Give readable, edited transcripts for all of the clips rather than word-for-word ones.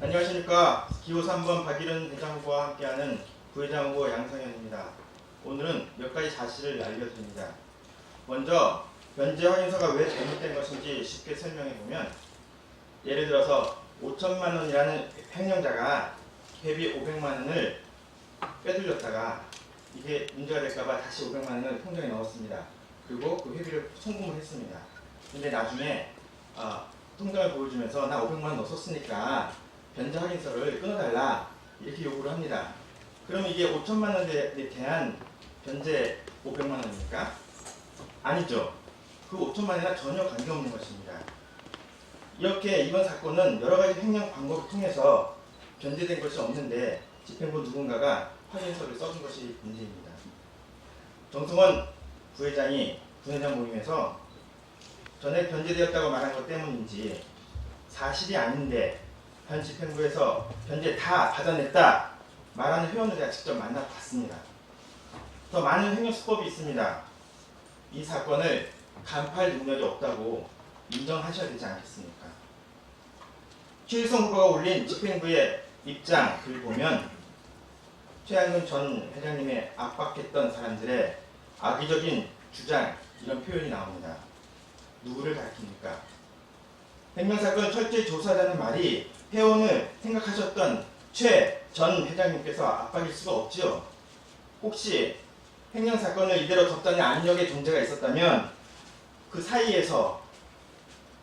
안녕하십니까. 기호 3번 박일은 대장 후보와 함께하는 부회장 후보 양성현입니다. 오늘은 몇 가지 사실을 알려드립니다. 먼저 변제 확인서가 왜 잘못된 것인지 쉽게 설명해 보면, 예를 들어서 5천만 원이라는 횡령자가 회비 500만 원을 빼돌렸다가 이게 문제가 될까봐 다시 500만 원을 통장에 넣었습니다. 그리고 그 회비를 송금을 했습니다. 근데 나중에 통장을 보여주면서 나 500만 원 넣었으니까 변제 확인서를 끊어달라 이렇게 요구를 합니다. 그러면 이게 5천만 원에 대한 변제 500만 원입니까? 아니죠. 그 5천만 원이나 전혀 관계없는 것입니다. 이렇게 이번 사건은 여러 가지 횡령 방법을 통해서 변제된 것이 없는데 집행부 누군가가 확인서를 써준 것이 문제입니다. 정승원 부회장이 부회장 모임에서 전액 변제되었다고 말한 것 때문인지 사실이 아닌데 현 집행부에서 변제 다 받아냈다 말하는 회원을 제가 직접 만나봤습니다. 더 많은 횡령 수법이 있습니다. 이 사건을 간파할 능력이 없다고 인정하셔야 되지 않겠습니까? 최일성 후보가 올린 집행부의 입장 글 보면 최한근 전 회장님의 압박했던 사람들의 악의적인 주장 이런 표현이 나옵니다. 누구를 가리킵니까? 횡령사건 철저히 조사하자는 말이 회원을 생각하셨던 최 전 회장님께서 압박일 수가 없지요. 혹시 횡령사건을 이대로 덮자는 압력의 존재가 있었다면 그 사이에서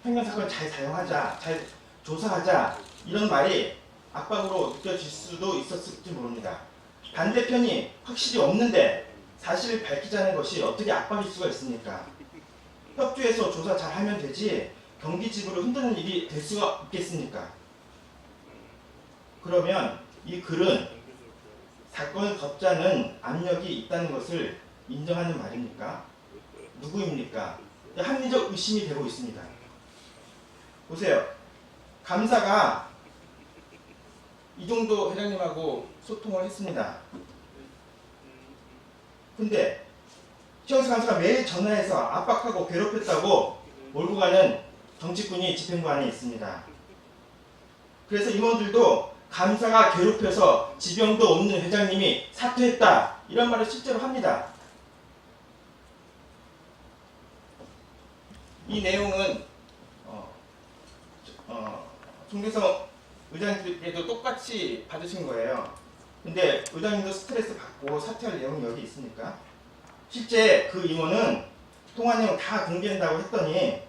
횡령사건을 잘 사용하자, 잘 조사하자 이런 말이 압박으로 느껴질 수도 있었을지 모릅니다. 반대편이 확실히 없는데 사실을 밝히자는 것이 어떻게 압박일 수가 있습니까? 협조해서 조사 잘하면 되지 경기 지구를 흔드는 일이 될 수가 있겠습니까? 그러면 이 글은 사건을 덮자는 압력이 있다는 것을 인정하는 말입니까? 누구입니까? 합리적 의심이 되고 있습니다. 보세요. 감사가 이정도 회장님하고 소통을 했습니다. 근데 최영수 감사가 매일 전화해서 압박하고 괴롭혔다고 몰고 가는 정치꾼이 집행부 안에 있습니다. 그래서 임원들도 감사가 괴롭혀서 지병도 없는 회장님이 사퇴했다 이런 말을 실제로 합니다. 이 내용은 송대성 의장님께도 똑같이 받으신 거예요. 근데 의장님도 스트레스 받고 사퇴할 내용이 여기 있습니까? 실제 그 임원은 통화 내용 다 공개한다고 했더니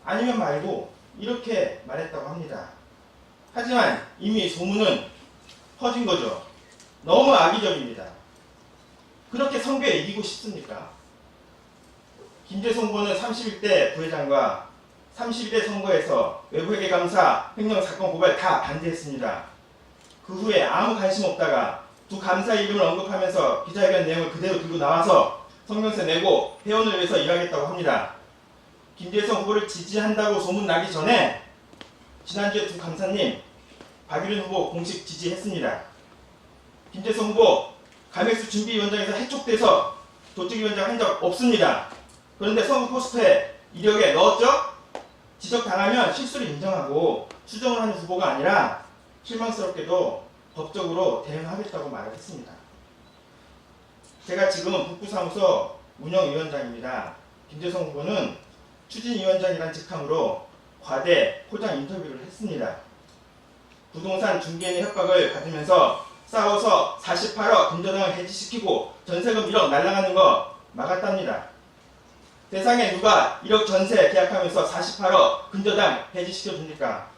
아니면 말고 이렇게 말했다고 합니다. 하지만 이미 소문은 퍼진 거죠. 너무 악의적입니다. 그렇게 선거에 이기고 싶습니까? 김재성 후보는 31대 부회장과 32대 선거에서 외부회계 감사, 횡령 사건 고발 다 반대했습니다. 그 후에 아무 관심 없다가 두 감사 이름을 언급하면서 기자회견 내용을 그대로 들고 나와서 성명서 내고 회원을 위해서 일하겠다고 합니다. 김재성 후보를 지지한다고 소문나기 전에 지난주에 두 감사님 박일은 후보 공식 지지했습니다. 김재성 후보 가맥수 준비위원장에서 해촉돼서 조직위원장 한 적 없습니다. 그런데 선거 포스터에 이력에 넣었죠? 지적당하면 실수를 인정하고 수정을 하는 후보가 아니라 실망스럽게도 법적으로 대응하겠다고 말을 했습니다. 제가 지금 북부사무소 운영위원장입니다. 김재성 후보는 추진위원장이란 직함으로 과대 포장 인터뷰를 했습니다. 부동산 중개인의 협박을 받으면서 싸워서 48억 금전을 해지시키고 전세금 1억 날라가는 거 막았답니다. 세상에 누가 1억 전세 계약하면서 48억 근저당 해지시켜줍니까?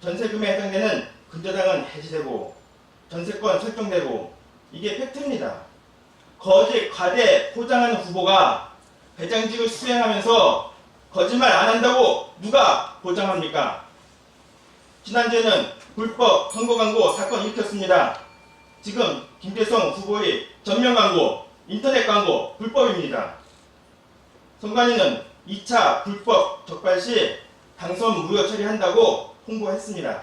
전세금에 해당되는 근저당은 해지되고 전세권 설정되고 이게 팩트입니다. 거짓 과대 포장하는 후보가 회장직을 수행하면서 거짓말 안 한다고 누가 보장합니까? 지난주에는 불법 선거 광고 사건 일으켰습니다. 지금 김재성 후보의 전면 광고, 인터넷 광고 불법입니다. 선관위는 2차 불법 적발 시 당선 무효 처리한다고 홍보했습니다.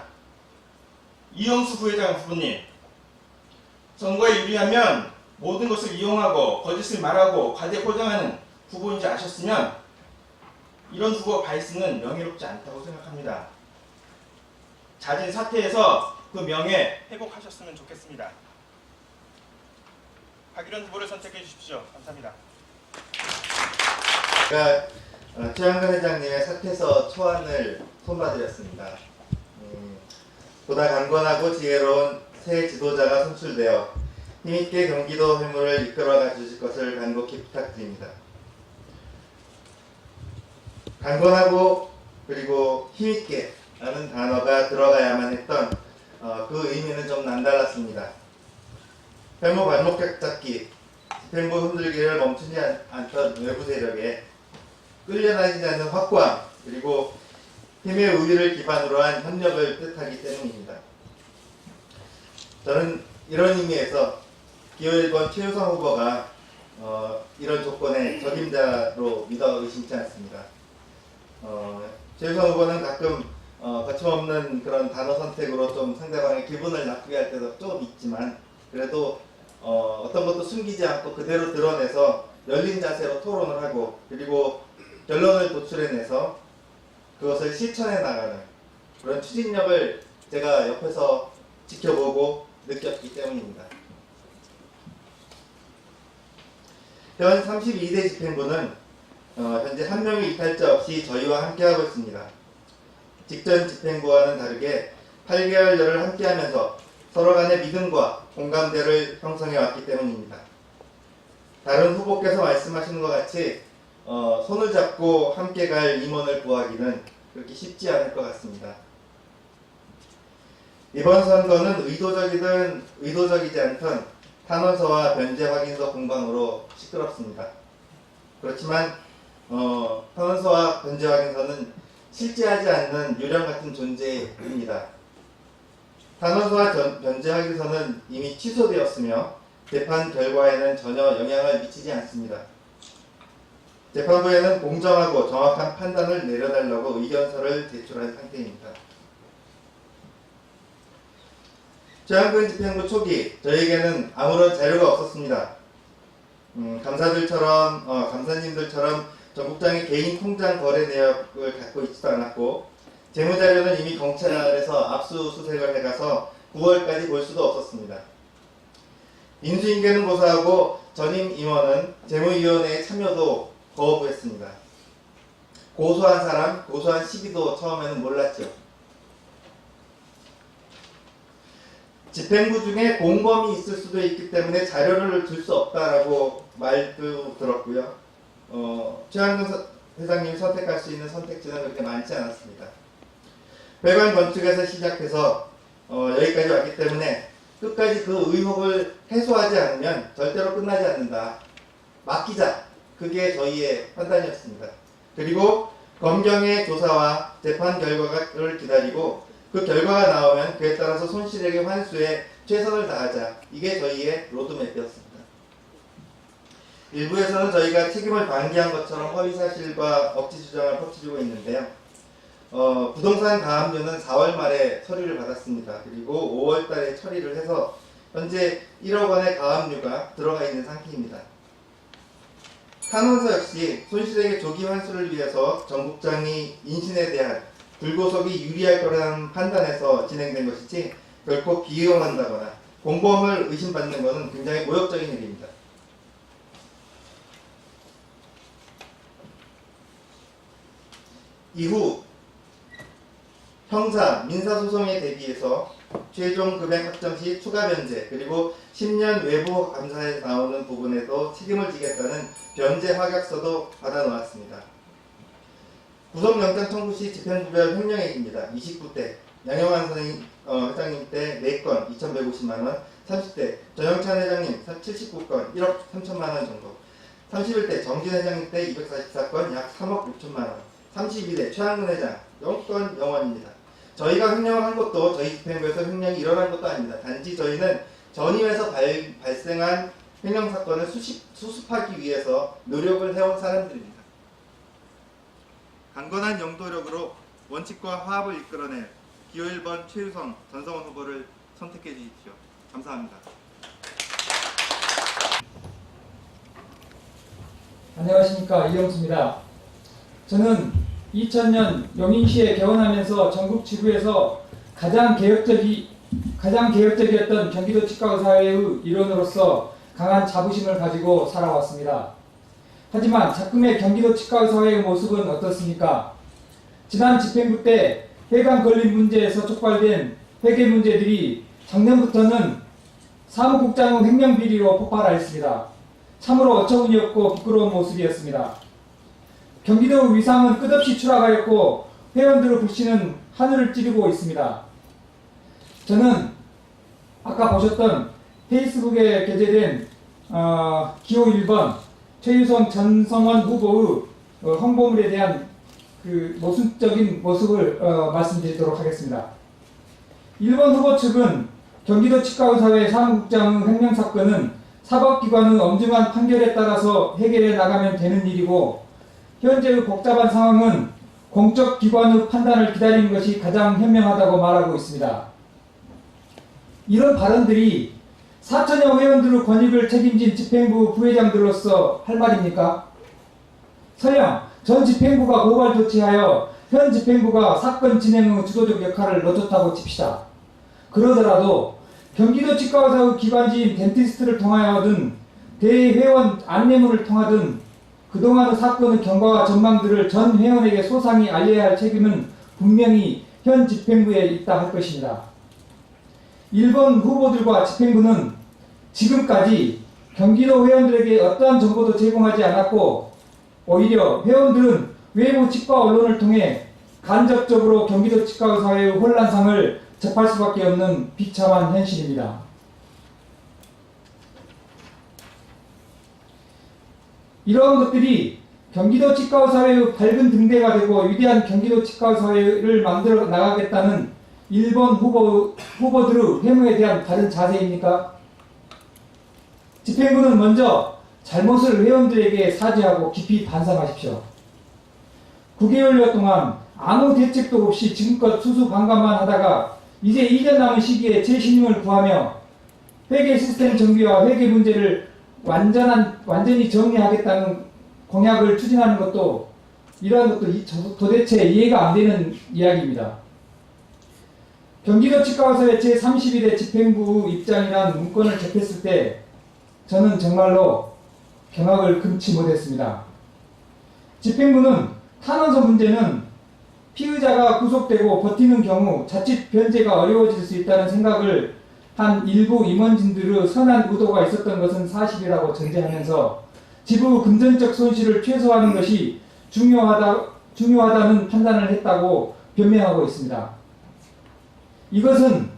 이영수 부회장 후보님, 선거에 유리하면 모든 것을 이용하고 거짓을 말하고 과대 포장하는 후보인지 아셨으면 이런 후보 바이스는 명예롭지 않다고 생각합니다. 잦은 사퇴에서 그 명예 회복하셨으면 좋겠습니다. 박일원 후보를 선택해 주십시오. 감사합니다. 제가 최양근 회장님의 사퇴서 초안을 손봐드렸습니다. 보다 강건하고 지혜로운 새 지도자가 선출되어 힘있게 경기도 회무를 이끌어가 주실 것을 간곡히 부탁드립니다. 강건하고 그리고 힘있게 라는 단어가 들어가야만 했던 그 의미는 좀 남달랐습니다. 회무 발목격 잡기, 집행부 흔들기를 멈추지 않던 외부 세력에 끌려다니지 않는 확고함, 그리고 힘의 우위를 기반으로 한 협력을 뜻하기 때문입니다. 저는 이런 의미에서 기호 1번 최유성 후보가 이런 조건의 적임자로 믿어 의심치 않습니다. 최유성 후보는 가끔 거침없는 그런 단어 선택으로 좀 상대방의 기분을 나쁘게 할 때도 좀 있지만, 그래도 어떤 것도 숨기지 않고 그대로 드러내서 열린 자세로 토론을 하고, 그리고 결론을 도출해내서 그것을 실천해 나가는 그런 추진력을 제가 옆에서 지켜보고 느꼈기 때문입니다. 현 32대 집행부는 현재 한 명의 이탈자 없이 저희와 함께하고 있습니다. 직전 집행부와는 다르게 8개월여를 함께하면서 서로 간의 믿음과 공감대를 형성해 왔기 때문입니다. 다른 후보께서 말씀하시는 것 같이 손을 잡고 함께 갈 임원을 구하기는 그렇게 쉽지 않을 것 같습니다. 이번 선거는 의도적이든 의도적이지 않든 탄원서와 변제 확인서 공방으로 시끄럽습니다. 그렇지만 탄원서와 변제 확인서는 실제하지 않는 유령 같은 존재입니다. 탄원서와 변제 확인서는 이미 취소되었으며 재판 결과에는 전혀 영향을 미치지 않습니다. 재판부에는 공정하고 정확한 판단을 내려달라고 의견서를 제출한 상태입니다. 최양근 집행부 초기 저에게는 아무런 자료가 없었습니다. 감사님들처럼 전국장의 개인 통장 거래 내역을 갖고 있지도 않았고, 재무자료는 이미 경찰에서 압수수색을 해가서 9월까지 볼 수도 없었습니다. 인수인계는 고사하고 전임 임원은 재무위원회에 참여도 거부했습니다. 고소한 사람, 고소한 시기도 처음에는 몰랐죠. 집행부 중에 공범이 있을 수도 있기 때문에 자료를 줄 수 없다라고 말도 들었고요. 최양근 회장님이 선택할 수 있는 선택지는 그렇게 많지 않았습니다. 배관 건축에서 시작해서 여기까지 왔기 때문에 끝까지 그 의혹을 해소하지 않으면 절대로 끝나지 않는다. 맡기자. 그게 저희의 판단이었습니다. 그리고 검경의 조사와 재판 결과를 기다리고 그 결과가 나오면 그에 따라서 손실액의 환수에 최선을 다하자. 이게 저희의 로드맵이었습니다. 일부에서는 저희가 책임을 방기한 것처럼 허위사실과 억지 주장을 펼치고 있는데요. 부동산 가압류는 4월 말에 처리를 받았습니다. 그리고 5월 달에 처리를 해서 현재 1억 원의 가압류가 들어가 있는 상태입니다. 탄원서 역시 손실액의 조기 환수를 위해서 전국장이 인신에 대한 불구속이 유리할 거라는 판단에서 진행된 것이지 결코 비이용한다거나 공범을 의심받는 것은 굉장히 모욕적인 일입니다. 이후 형사, 민사소송에 대비해서 최종 금액 확정 시 추가 변제, 그리고 10년 외부 감사에 나오는 부분에도 책임을 지겠다는 변제 확약서도 받아놓았습니다. 구속영장 청구 시 집행부별 횡령액입니다. 29대, 양영환 회장님 때 4건 2,150만원, 30대 전영찬 회장님 79건 1억 3천만원 정도, 31대 정진 회장님 때 244건 약 3억 6천만원, 32대 최양근 회장 0건 0원입니다. 저희가 횡령을 한 것도 저희 집행부에서 횡령이 일어난 것도 아닙니다. 단지 저희는 전임에서 발생한 횡령 사건을 수습하기 위해서 노력을 해온 사람들입니다. 강건한 영도력으로 원칙과 화합을 이끌어낼 기호 1번 최유성, 전성원 후보를 선택해 주십시오. 감사합니다. 안녕하십니까, 이영수입니다. 저는 2000년 영인시에 개원하면서 전국 지구에서 가장 개혁적이었던 경기도 치과의사회의 일원으로서 강한 자부심을 가지고 살아왔습니다. 하지만 작금의 경기도 치과의사회의 모습은 어떻습니까? 지난 집행부 때 회관 건립 문제에서 촉발된 회계 문제들이 작년부터는 사무국장의 횡령비리로 폭발하였습니다. 참으로 어처구니 없고 부끄러운 모습이었습니다. 경기도 위상은 끝없이 추락하였고 회원들의 불신은 하늘을 찌르고 있습니다. 저는 아까 보셨던 페이스북에 게재된 기호 1번 최유성 전성원 후보의 홍보물에 대한 그 모순적인 모습을 말씀드리도록 하겠습니다. 1번 후보 측은 경기도 치과의사회 사무국장의 횡령 사건은 사법기관의 엄중한 판결에 따라서 해결해 나가면 되는 일이고 현재의 복잡한 상황은 공적기관의 판단을 기다리는 것이 가장 현명하다고 말하고 있습니다. 이런 발언들이 4천여 회원들의 권익을 책임진 집행부 부회장들로서 할 말입니까? 설령 전 집행부가 고발 조치하여 현 집행부가 사건 진행의 주도적 역할을 넣었다고 칩시다. 그러더라도 경기도 치과의사의 기관지인 덴티스트를 통하여 얻은 대회원 안내문을 통하든 그동안의 사건의 경과와 전망들을 전 회원에게 소상히 알려야 할 책임은 분명히 현 집행부에 있다 할 것입니다. 1번 후보들과 집행부는 지금까지 경기도 회원들에게 어떠한 정보도 제공하지 않았고 오히려 회원들은 외부 치과 언론을 통해 간접적으로 경기도 치과의사회의 혼란상을 접할 수밖에 없는 비참한 현실입니다. 이러한 것들이 경기도 치과의사회의 밝은 등대가 되고 위대한 경기도 치과의사회를 만들어 나가겠다는 1번 후보들의 회무에 대한 다른 자세입니까? 집행부는 먼저 잘못을 회원들에게 사죄하고 깊이 반성하십시오. 9개월여 동안 아무 대책도 없이 지금껏 수수방관만 하다가 이제 2년 남은 시기에 재신용을 구하며 회계 시스템 정비와 회계 문제를 완전히 정리하겠다는 공약을 추진하는 것도 이러한 것도 도대체 이해가 안 되는 이야기입니다. 경기도 치과의사회 제31회 집행부 입장이란 문건을 접했을 때 저는 정말로 경악을 금치 못했습니다. 집행부는 탄원서 문제는 피의자가 구속되고 버티는 경우 자칫 변제가 어려워질 수 있다는 생각을 한 일부 임원진들의 선한 의도가 있었던 것은 사실이라고 전제하면서 지부 금전적 손실을 최소화하는 것이 중요하다는 판단을 했다고 변명하고 있습니다. 이것은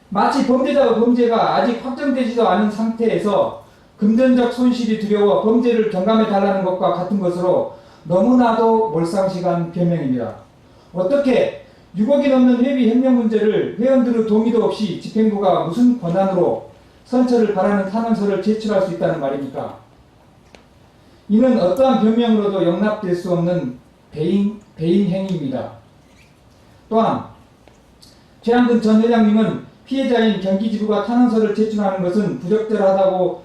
마치 범죄자의 범죄가 아직 확정되지도 않은 상태에서 금전적 손실이 두려워 범죄를 경감해달라는 것과 같은 것으로 너무나도 몰상식한 변명입니다. 어떻게 6억이 넘는 회비 횡령 문제를 회원들의 동의도 없이 집행부가 무슨 권한으로 선처를 바라는 탄원서를 제출할 수 있다는 말입니까? 이는 어떠한 변명으로도 용납될 수 없는 배임 행위입니다. 또한 최한근 전 회장님은 피해자인 경기지부가 탄원서를 제출하는 것은 부적절하다는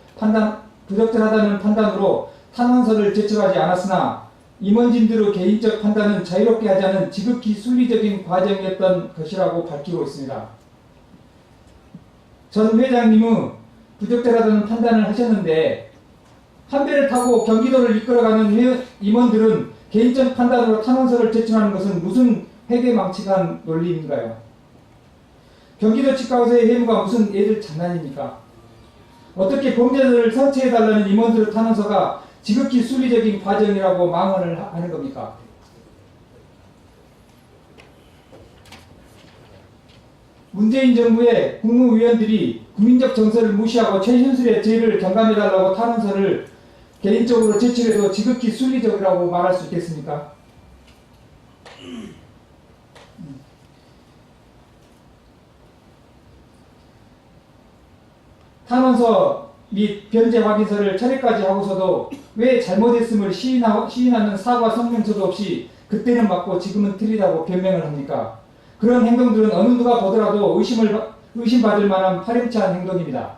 판단으로 탄원서를 제출하지 않았으나 임원진들의 개인적 판단은 자유롭게 하자는 지극히 순리적인 과정이었던 것이라고 밝히고 있습니다. 전 회장님은 부적절하다는 판단을 하셨는데 한 배를 타고 경기도를 이끌어가는 임원들은 개인적 판단으로 탄원서를 제출하는 것은 무슨 회계망측한 논리인가요? 경기도 치과의사의 회무가 무슨 애들 장난입니까? 어떻게 범죄자를 선처해달라는 임원들의 탄원서가 지극히 순리적인 과정이라고 망언을 하는 겁니까? 문재인 정부의 국무위원들이 국민적 정서를 무시하고 최신술의 죄를 경감해달라고 탄원서를 개인적으로 제출해도 지극히 순리적이라고 말할 수 있겠습니까? 탄원서 및 변제 확인서를 철회까지 하고서도 왜 잘못했음을 시인하는 사과 성명서도 없이 그때는 맞고 지금은 틀리다고 변명을 합니까? 그런 행동들은 어느 누가 보더라도 의심받을 만한 파렴치한 행동입니다.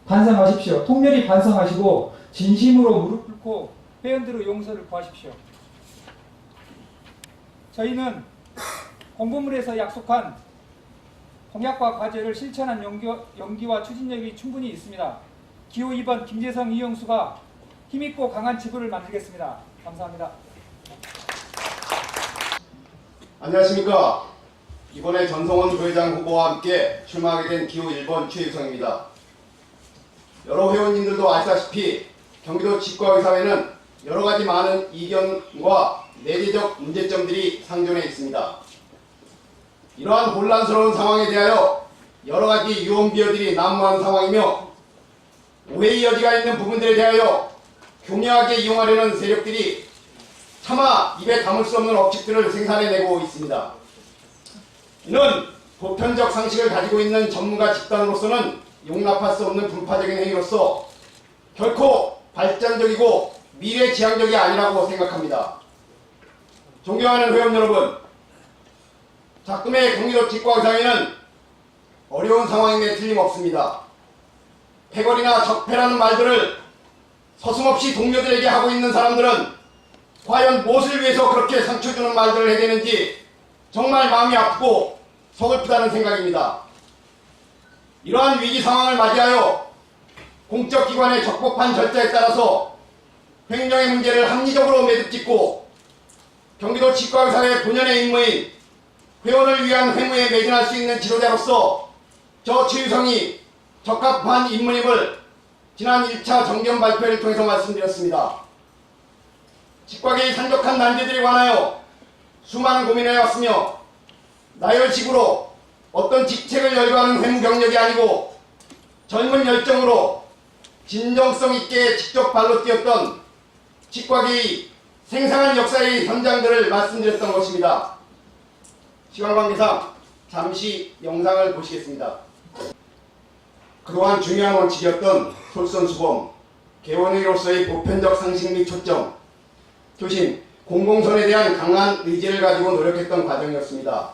반성하십시오. 통렬히 반성하시고 진심으로 무릎 꿇고 회원들의 용서를 구하십시오. 저희는 공보물에서 약속한 공약과 과제를 실천한 용기와 추진력이 충분히 있습니다. 기호 2번 김재성 이영수가 힘있고 강한 지부를 만들겠습니다. 감사합니다. 안녕하십니까. 이번에 전성원 부회장 후보와 함께 출마하게 된 기호 1번 최유성입니다. 여러 회원님들도 아시다시피 경기도 치과의사회는 여러 가지 많은 이견과 내재적 문제점들이 상존해 있습니다. 이러한 혼란스러운 상황에 대하여 여러 가지 유언비어들이 난무하는 상황이며 오해의 여지가 있는 부분들에 대하여 교묘하게 이용하려는 세력들이 차마 입에 담을 수 없는 억측들을 생산해내고 있습니다. 이는 보편적 상식을 가지고 있는 전문가 집단으로서는 용납할 수 없는 불파적인 행위로서 결코 발전적이고 미래지향적이 아니라고 생각합니다. 존경하는 회원 여러분, 작금의 경기도 치과의사회는 어려운 상황임에 틀림없습니다. 패거리나 적폐라는 말들을 서슴없이 동료들에게 하고 있는 사람들은 과연 무엇을 위해서 그렇게 상처 주는 말들을 해야 되는지 정말 마음이 아프고 서글프다는 생각입니다. 이러한 위기 상황을 맞이하여 공적기관의 적법한 절차에 따라서 횡령의 문제를 합리적으로 매듭짓고 경기도 치과의사회 본연의 임무인 회원을 위한 회무에 매진할 수 있는 지도자로서 저 최유성이 적합한 인물임을 지난 1차 정견 발표를 통해서 말씀드렸습니다. 치과계의 산적한 난제들에 관하여 수많은 고민을 해왔으며 나열식으로 어떤 직책을 열거하는 회무 경력이 아니고 젊은 열정으로 진정성 있게 직접 발로 뛰었던 치과계의 생생한 역사의 현장들을 말씀드렸던 것입니다. 시간 관계상 잠시 영상을 보시겠습니다. 그동안 중요한 원칙이었던 솔선수범, 개원회로서의 보편적 상식 및 초점, 교심, 공공선에 대한 강한 의지를 가지고 노력했던 과정이었습니다.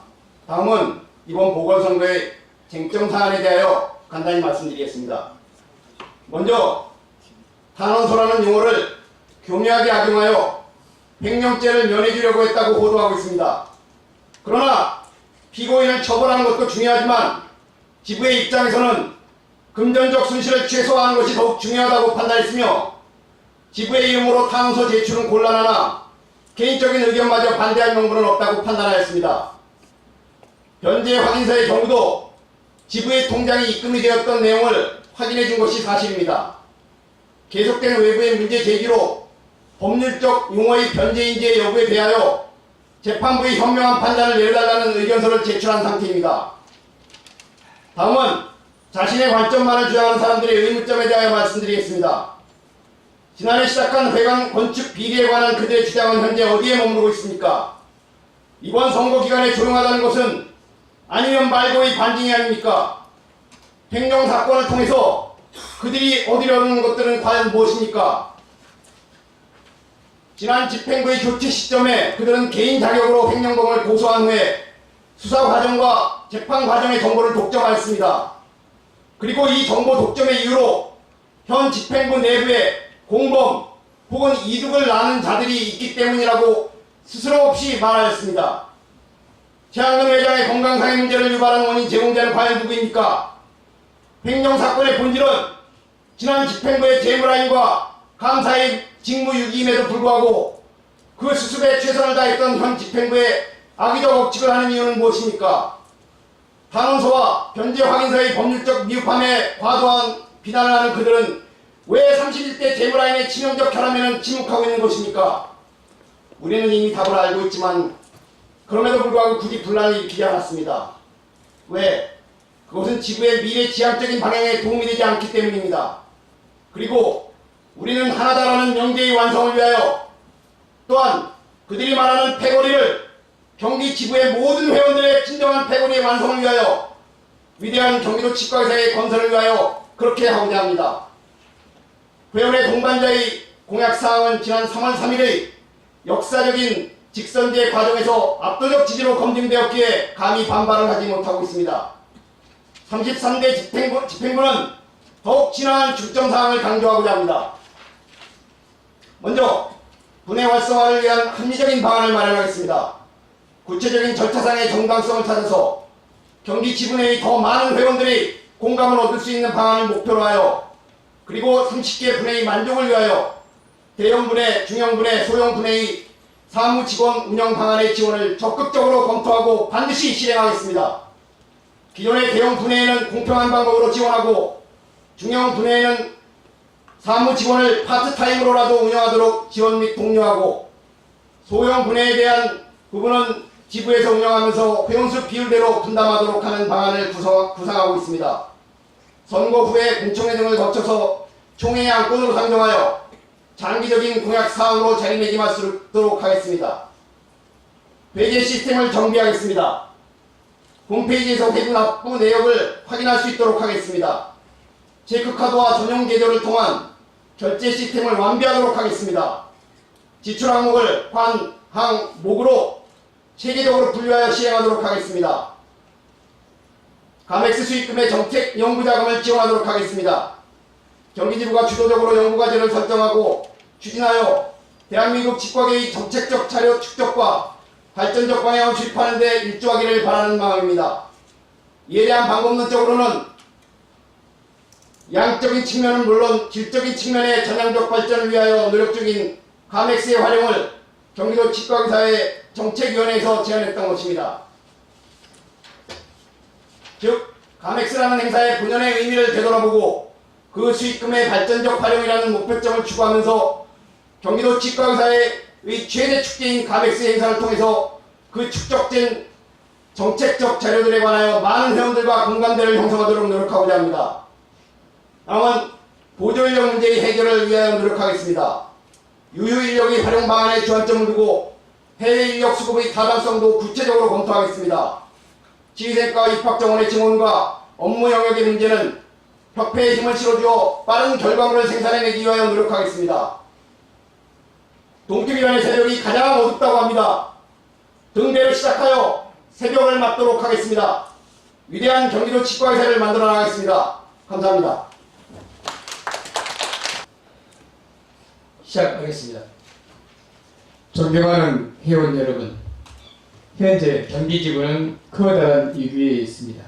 다음은 이번 보궐선거의 쟁점 사안에 대하여 간단히 말씀드리겠습니다. 먼저 탄원서라는 용어를 교묘하게 악용하여 횡령죄를 면해주려고 했다고 호도하고 있습니다. 그러나 피고인을 처벌하는 것도 중요하지만 지부의 입장에서는 금전적 손실을 최소화하는 것이 더욱 중요하다고 판단했으며 지부의 이름으로 탄원서 제출은 곤란하나 개인적인 의견마저 반대할 명분은 없다고 판단하였습니다. 현재 확인서의 경우도 지부의 통장이 입금이 되었던 내용을 확인해 준 것이 사실입니다. 계속된 외부의 문제 제기로 법률적 용어의 변제인지의 여부에 대하여 재판부의 현명한 판단을 내려달라는 의견서를 제출한 상태입니다. 다음은 자신의 관점만을 주장하는 사람들의 의문점에 대하여 말씀드리겠습니다. 지난해 시작한 회관 건축 비리에 관한 그들의 주장은 현재 어디에 머무르고 있습니까? 이번 선거 기간에 조용하다는 것은 아니면 말고의 반증이 아닙니까? 횡령 사건을 통해서 그들이 얻으려는 것들은 과연 무엇입니까? 지난 집행부의 교체 시점에 그들은 개인 자격으로 횡령범을 고소한 후에 수사 과정과 재판 과정의 정보를 독점하였습니다. 그리고 이 정보 독점의 이유로 현 집행부 내부에 공범 혹은 이득을 나는 자들이 있기 때문이라고 스스럼 없이 말하였습니다. 최양근 회장의 건강상의 문제를 유발한 원인 제공자는 과연 누구입니까? 횡령 사건의 본질은 지난 집행부의 재무라인과 감사의 직무유기임에도 불구하고 그 수습에 최선을 다했던 현 집행부의 악의적 억측을 하는 이유는 무엇입니까? 탄원서와 변제 확인서의 법률적 미흡함에 과도한 비난을 하는 그들은 왜 31대 재무라인의 치명적 혈안에는 침묵하고 있는 것입니까? 우리는 이미 답을 알고 있지만 그럼에도 불구하고 굳이 분란을 일으키지 않았습니다. 왜? 그것은 지구의 미래지향적인 방향에 도움이 되지 않기 때문입니다. 그리고 우리는 하나다라는 명제의 완성을 위하여 또한 그들이 말하는 패거리를 경기 지구의 모든 회원들의 진정한 패거리의 완성을 위하여 위대한 경기도 치과의사의 건설을 위하여 그렇게 하고자 합니다. 회원의 동반자의 공약사항은 지난 3월 3일의 역사적인 직선제 과정에서 압도적 지지로 검증되었기에 감히 반발을 하지 못하고 있습니다. 33대 집행부는 더욱 진화한 중점사항을 강조하고자 합니다. 먼저 분해 활성화를 위한 합리적인 방안을 마련하겠습니다. 구체적인 절차상의 정당성을 찾아서 경기 지분회의 더 많은 회원들이 공감을 얻을 수 있는 방안을 목표로 하여 그리고 30개 분회의 만족을 위하여 대형 분회, 중형 분회, 소형 분회의 사무 직원 운영 방안의 지원을 적극적으로 검토하고 반드시 실행하겠습니다. 기존의 대형 분회에는 공평한 방법으로 지원하고 중형 분회에는 사무 직원을 파트타임으로라도 운영하도록 지원 및 독려하고 소형 분회에 대한 부분은 지부에서 운영하면서 회원수 비율대로 분담하도록 하는 방안을 구상하고 있습니다. 선거 후에 공청회 등을 거쳐서 총회 안건으로 상정하여 장기적인 공약 사항으로 자리매김할 수 있도록 하겠습니다. 회계 시스템을 정비하겠습니다. 홈페이지에서 회부 납부 내역을 확인할 수 있도록 하겠습니다. 체크카드와 전용 계좌를 통한 결제 시스템을 완비하도록 하겠습니다. 지출 항목을 관, 항, 목으로 체계적으로 분류하여 시행하도록 하겠습니다. 가맥스 수익금의 정책 연구자금을 지원하도록 하겠습니다. 경기지부가 주도적으로 연구과제를 설정하고 추진하여 대한민국 치과계의 정책적 자료 축적과 발전적 방향을 수립하는 데 일조하기를 바라는 마음입니다. 이에 대한 방법론적으로는 양적인 측면은 물론 질적인 측면의 전향적 발전을 위하여 노력 중인 가맥스의 활용을 경기도 치과의사회 정책위원회에서 제안했던 것입니다. 즉, 가맥스라는 행사의 본연의 의미를 되돌아보고 그 수익금의 발전적 활용이라는 목표점을 추구하면서 경기도 치과의사회의 최대 축제인 가맥스 행사를 통해서 그 축적된 정책적 자료들에 관하여 많은 회원들과 공감대를 형성하도록 노력하고자 합니다. 다음은 보조인력 문제의 해결을 위하여 노력하겠습니다. 유휴인력의 활용 방안에 주안점을 두고 해외 인력 수급의 타당성도 구체적으로 검토하겠습니다. 지휘생과 입학정원의 증원과 업무 영역의 문제는 협회에 힘을 실어주어 빠른 결과물을 생산해내기 위하여 노력하겠습니다. 동특이라는 새벽이 가장 어둡다고 합니다. 등대를 시작하여 새벽을 맞도록 하겠습니다. 위대한 경기도 치과의사를 만들어 나가겠습니다. 감사합니다. 시작하겠습니다. 존경하는 회원 여러분, 현재 경기지부는 커다란 위기에 있습니다.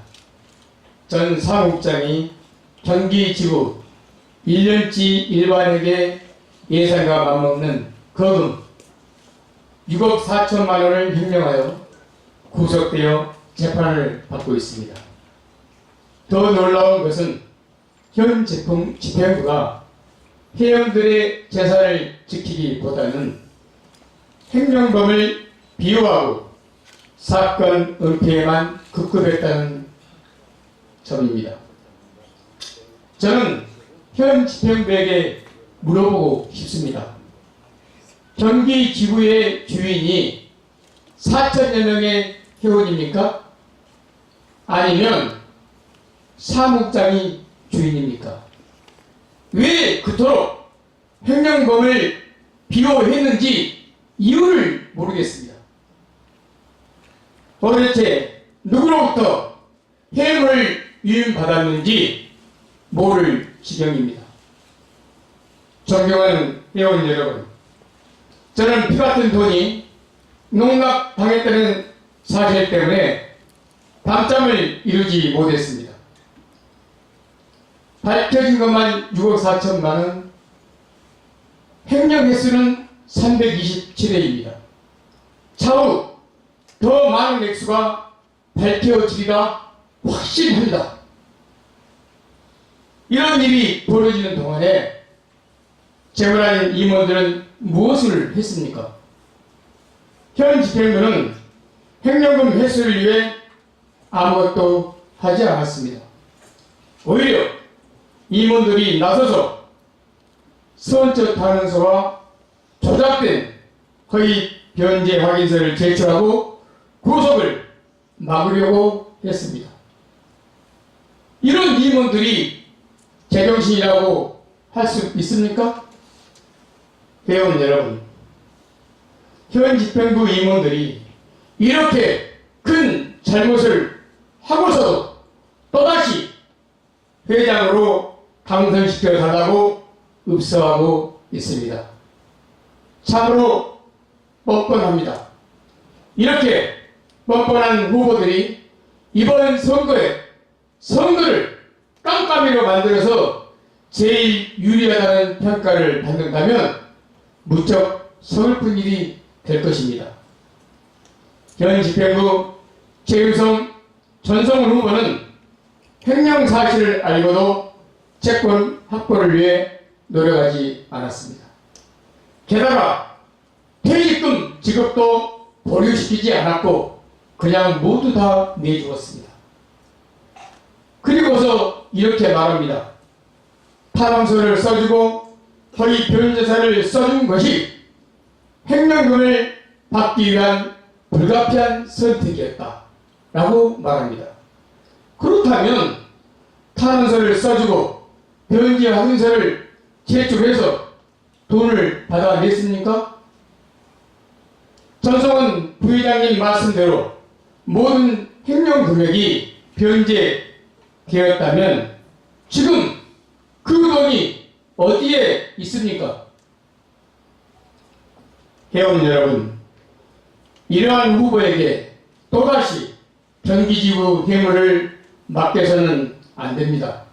전 사무국장이 경기지부 1년치 일반에게 예산과 맞먹는 거금 6억 4천만 원을 횡령하여 구속되어 재판을 받고 있습니다. 더 놀라운 것은 현 집행부가 회원들의 재산을 지키기보다는 횡령범을 비호하고 사건 은폐에만 급급했다는 점입니다. 저는 현 집행부에게 물어보고 싶습니다. 경기 지부의 주인이 4천여 명의 회원입니까? 아니면 사무국장이 주인입니까? 왜 그토록 횡령범을 비호했는지 이유를 모르겠습니다. 도대체 누구로부터 해임을 위임받았는지 모를 지경입니다. 존경하는 회원 여러분, 저는 피같은 돈이 농락당했다는 사실 때문에 밤잠을 이루지 못했습니다. 밝혀진 것만 6억 4천만 원, 횡령 횟수는 327회입니다. 차후 더 많은 액수가 밝혀지리라 확신합니다. 이런 일이 벌어지는 동안에 재벌하는 임원들은 무엇을 했습니까? 현 집행부는 횡령금 회수를 위해 아무것도 하지 않았습니다. 오히려 임원들이 나서서 선처 탄원서와 조작된 허위 변제 확인서를 제출하고 구속을 막으려고 했습니다. 이런 임원들이 제정신이라고 할 수 있습니까? 회원 여러분, 현 집행부 임원들이 이렇게 큰 잘못을 하고서도 또다시 회장으로 당선시켜 달라고 읍소하고 있습니다. 참으로 뻔뻔합니다. 이렇게 뻔뻔한 후보들이 이번 선거를 깜깜이로 만들어서 제일 유리하다는 평가를 받는다면 무척 서글픈 일이 될 것입니다. 현 집행부 최유성, 전성훈 후보는 횡령 사실을 알고도 채권 확보를 위해 노력하지 않았습니다. 게다가 퇴직금 지급도 보류시키지 않았고 그냥 모두 다 내주었습니다. 그리고서 이렇게 말합니다. 타당서를 써주고 허위 변제사를 써준 것이 횡령금을 받기 위한 불가피한 선택이었다 라고 말합니다. 그렇다면 타당서를 써주고 변제 확인서를 제출해서 돈을 받아냈습니까? 전성훈 부회장님 말씀대로 모든 횡령 금액이 변제되었다면 지금 그 돈이 어디에 있습니까? 회원 여러분, 이러한 후보에게 또다시 경기지구 뇌물을 맡겨서는 안 됩니다.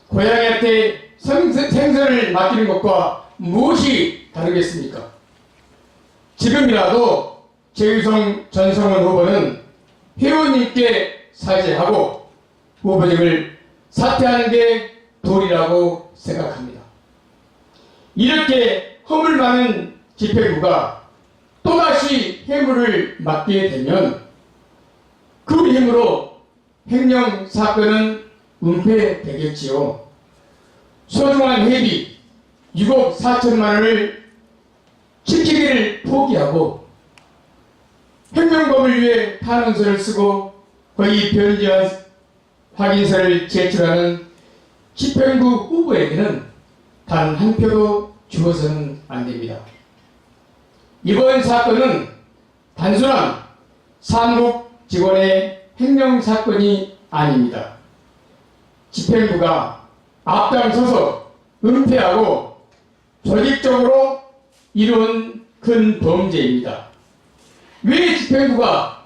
고양이한테 생선을 맡기는 것과 무엇이 다르겠습니까? 지금이라도 최유성, 전성훈 후보는 회원님께 사죄하고 후보직을 사퇴하는 게 도리라고 생각합니다. 이렇게 허물 많은 집행부가 또다시 해물을 맡게 되면 그 힘으로 횡령 사건은 은폐되겠지요. 소중한 회비 6억 4천만 원을 지키기를 포기하고 횡령범을 위해 탄원서를 쓰고 거의 변제한 확인서를 제출하는 집행부 후보에게는 단 한 표도 주어서는 안 됩니다. 이번 사건은 단순한 사무국 직원의 횡령 사건이 아닙니다. 집행부가 앞장서서 은폐하고 조직적으로 이룬 큰 범죄입니다. 왜 집행부가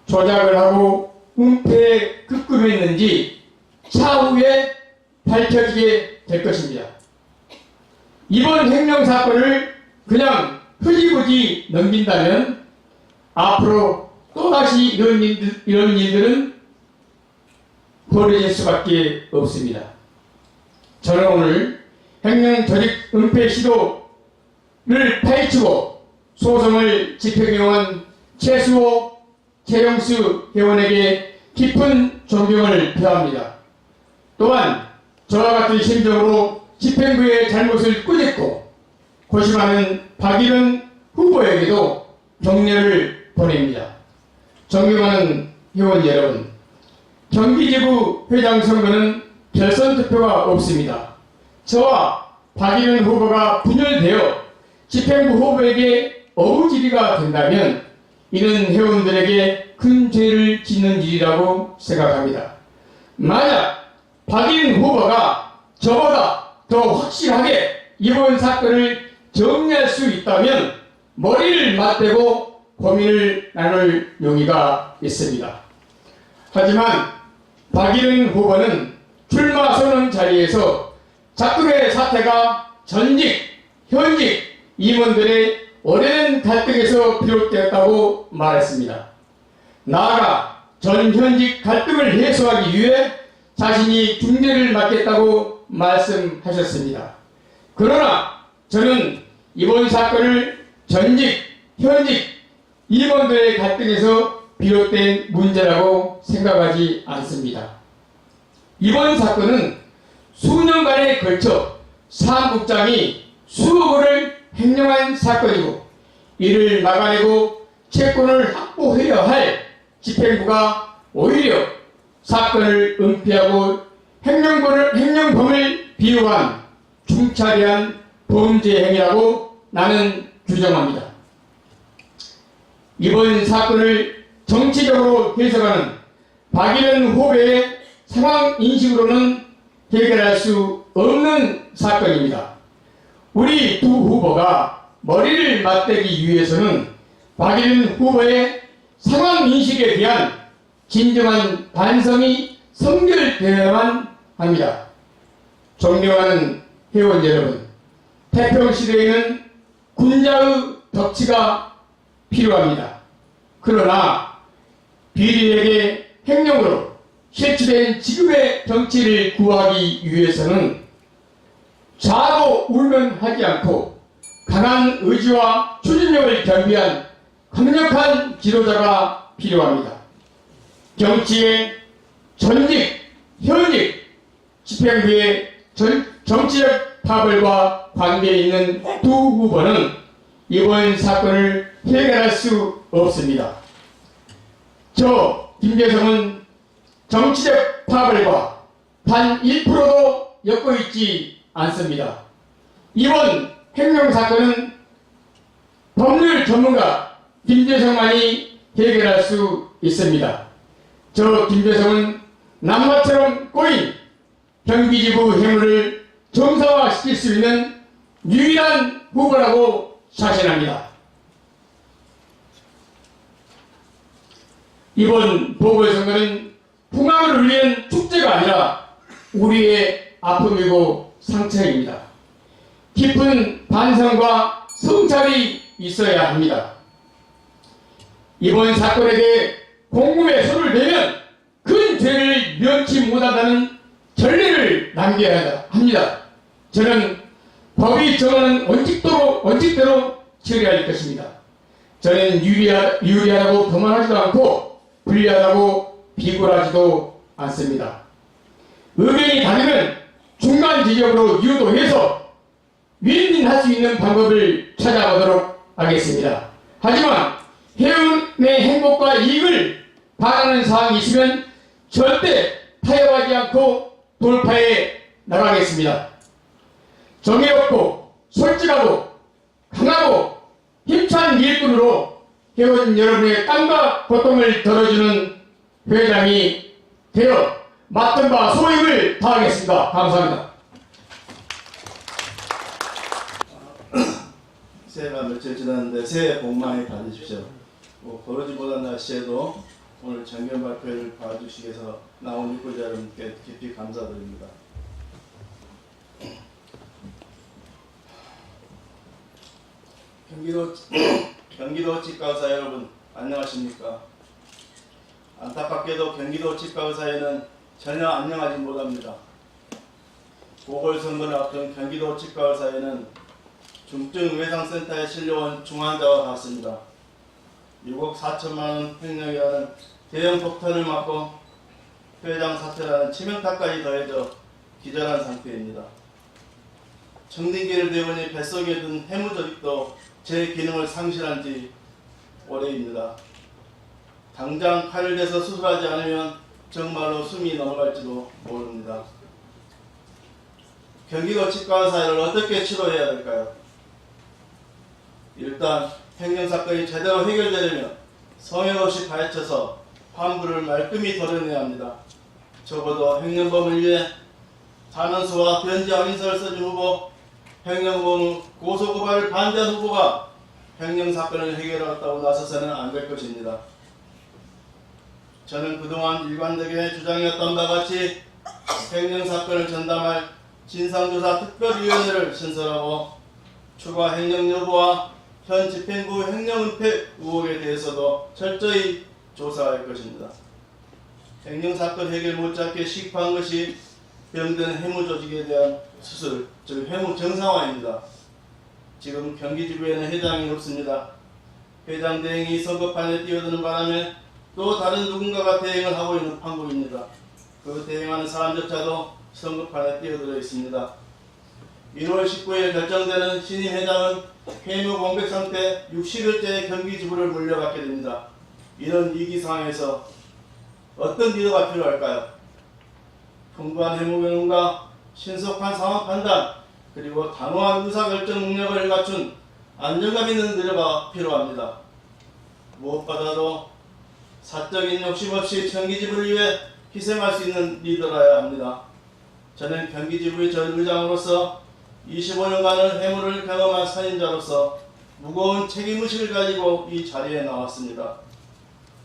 조작을 하고 은폐에 급급했는지 차후에 밝혀지게 될 것입니다. 이번 횡령 사건을 그냥 흐지부지 넘긴다면 앞으로 또다시 이런 일들은 벌어질 수밖에 없습니다. 저는 오늘 횡령 조직 은폐 시도를 파헤치고 소송을 집행해온 최수호, 최영수 회원에게 깊은 존경을 표합니다. 또한 저와 같은 심정으로 집행부의 잘못을 꾸짖고 고심하는 박일은 후보에게도 격려를 보냅니다. 존경하는 회원 여러분, 경기지구 회장 선거는 결선 투표가 없습니다. 저와 박일은 후보가 분열되어 집행부 후보에게 어부지리가 된다면 이는 회원들에게 큰 죄를 짓는 일이라고 생각합니다. 만약 박일은 후보가 저보다 더 확실하게 이번 사건을 정리할 수 있다면 머리를 맞대고 고민을 나눌 용의가 있습니다. 하지만 박일은 후보는 출마 선언 자리에서 작금의 사태가 전직, 현직 임원들의 오랜 갈등에서 비롯되었다고 말했습니다. 나아가 전 현직 갈등을 해소하기 위해 자신이 중재를 맡겠다고 말씀하셨습니다. 그러나 저는 이번 사건을 전직, 현직 임원들의 갈등에서 비롯된 문제라고 생각하지 않습니다. 이번 사건은 수년간에 걸쳐 사무국장이 수억 원을 횡령한 사건이고 이를 막아내고 채권을 확보해야 할 집행부가 오히려 사건을 은폐하고 횡령범을 비유한 중차대한 범죄 행위라고 나는 규정합니다. 이번 사건을 정치적으로 해석하는 박일은 후보의 상황 인식으로는 해결할 수 없는 사건입니다. 우리 두 후보가 머리를 맞대기 위해서는 박일은 후보의 상황인식에 대한 진정한 반성이 성결되어야만 합니다. 존경하는 회원 여러분, 태평시대에는 군자의 덕치가 필요합니다. 그러나 비리에게 행령으로 실추된 지금의 정치를 구하기 위해서는 좌로 울면 하지 않고 강한 의지와 추진력을 겸비한 강력한 지도자가 필요합니다. 정치의 전직, 현직, 집행부의 정치적 파벌과 관계에 있는 두 후보는 이번 사건을 해결할 수 없습니다. 저 김대성은 정치적 파벌과 단 1%도 엮여 있지 않습니다. 이번 행정사건은 법률 전문가 김대성만이 해결할 수 있습니다. 저 김대성은 남마처럼 꼬인 경기지부 해물을 정상화시킬 수 있는 유일한 후보라고 자신합니다. 이번 보궐선거는 풍악을 울리는 축제가 아니라 우리의 아픔이고 상처입니다. 깊은 반성과 성찰이 있어야 합니다. 이번 사건에 대해 공금에 손을 대면 큰 죄를 면치 못한다는 전례를 남겨야 합니다. 저는 법이 정하는 원칙대로 처리할 것입니다. 저는 유리하다고 교만하지도 않고 불리하다고 비굴하지도 않습니다. 의견이 다르면 중간 지점으로 유도해서 윈윈할 수 있는 방법을 찾아보도록 하겠습니다. 하지만 회원의 행복과 이익을 바라는 사항이 있으면 절대 타협하지 않고 돌파해 나가겠습니다. 정의롭고 솔직하고 강하고 힘찬 일꾼으로 회원 여러분의 땀과 고통을 덜어주는 회장이 되어 맡은 바 소임을 다하겠습니다. 감사합니다. 새해가 며칠 지났는데 새해 복 많이 받으십시오. 벌어지 못한 날씨에도 오늘 정견 발표를 봐주시기 위해서 나온 유권자 여러분께 깊이 감사드립니다. 경기도 치과의사 여러분 안녕하십니까? 안타깝게도 경기도 치과의사회는 전혀 안녕하지 못합니다. 보궐선거를 앞둔 경기도 치과의사회는 중증 외상센터에 실려온 중환자와 같습니다. 6억 4천만 원 횡령이라는 대형 폭탄을 맞고 회장 사퇴라는 치명타까지 더해져 기절한 상태입니다. 청진기를 대원이 뱃속에 든 해무조직도 제 기능을 상실한 지 오래입니다. 당장 칼을 대서 수술하지 않으면 정말로 숨이 넘어갈지도 모릅니다. 경기도 치과의사회를 어떻게 치료해야 될까요? 일단 행정사건이 제대로 해결되려면 성역 없이 파헤쳐서 환부를 말끔히 덜어내야 합니다. 적어도 행정범을 위해 탄원서와 변제 확인서를 써준 후보, 행정범 고소고발을 반대한 후보가 행정사건을 해결하겠다고 나서서는 안 될 것입니다. 저는 그동안 일관되게 주장해왔던 바와 같이 행정사건을 전담할 진상조사 특별위원회를 신설하고 추가 행정 여부와 현 집행부 행정은폐 의혹에 대해서도 철저히 조사할 것입니다. 행정사건 해결 못지않게 시급한 것이 병든 해무조직에 대한 수술, 즉 해무 정상화입니다. 지금 경기지부에는 회장이 없습니다. 회장 대행이 선거판에 뛰어드는 바람에 또 다른 누군가가 대행을 하고 있는 판국입니다. 그 대행하는 사람조차도 선거판에 뛰어들어 있습니다. 1월 19일 결정되는 신임 회장은 해무 공백 상태 60일째 경기지부를 물려받게 됩니다. 이런 위기 상황에서 어떤 리더가 필요할까요? 풍부한 해무 경험과 신속한 상황 판단, 그리고 단호한 의사결정 능력을 갖춘 안정감 있는 리더가 필요합니다. 무엇보다도 사적인 욕심 없이 경기지부를 위해 희생할 수 있는 리더라야 합니다. 저는 경기지부의 전 의장으로서 25년간의 해무를 경험한 선임자로서 무거운 책임의식을 가지고 이 자리에 나왔습니다.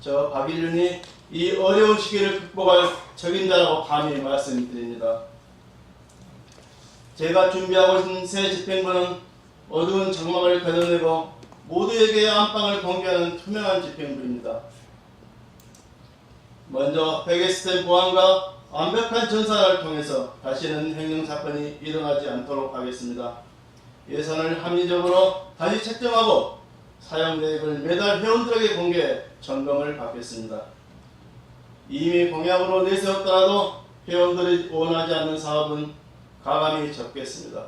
저 박일륜이 이 어려운 시기를 극복할 적임자라고 감히 말씀드립니다. 제가 준비하고 있는 새 집행부는 어두운 장막을 걷어내고 모두에게 안방을 공개하는 투명한 집행부입니다. 먼저 베개시스템 보안과 완벽한 전산을 통해서 다시는 횡령사건이 일어나지 않도록 하겠습니다. 예산을 합리적으로 다시 책정하고 사용계획을 매달 회원들에게 공개해 점검을 받겠습니다. 이미 공약으로 내세웠더라도 회원들이 원하지 않는 사업은 가감히 접겠습니다.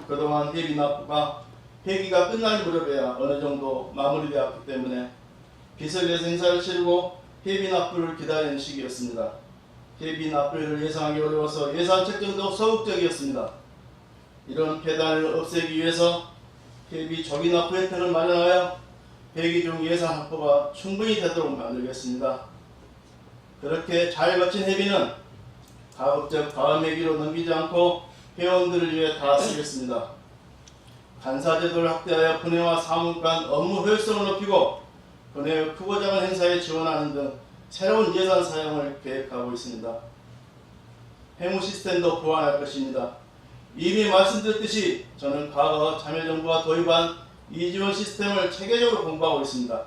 그동안 회비 납부가 회기가 끝날 무렵에야 어느 정도 마무리되었기 때문에 비서계에서 행사를 치르고 회비 납부를 기다리는 시기였습니다. 회비 납부를 예상하기 어려워서 예산 책정도 소극적이었습니다. 이런 폐단을 없애기 위해서 회비 조기 납부 혜택을 마련하여 회기 중 예산 확보가 충분히 되도록 만들겠습니다. 그렇게 잘 거친 회비는 가급적 다음 회기로 넘기지 않고 회원들을 위해 다 쓰겠습니다. 간사제도를 확대하여 분회와 사무관 업무 효율성을 높이고 분회의 크고 작은 행사에 지원하는 등 새로운 예산 사용을 계획하고 있습니다. 해무 시스템도 보완할 것입니다. 이미 말씀드렸듯이 저는 과거 참여정부가 도입한 이지원 시스템을 체계적으로 공부하고 있습니다.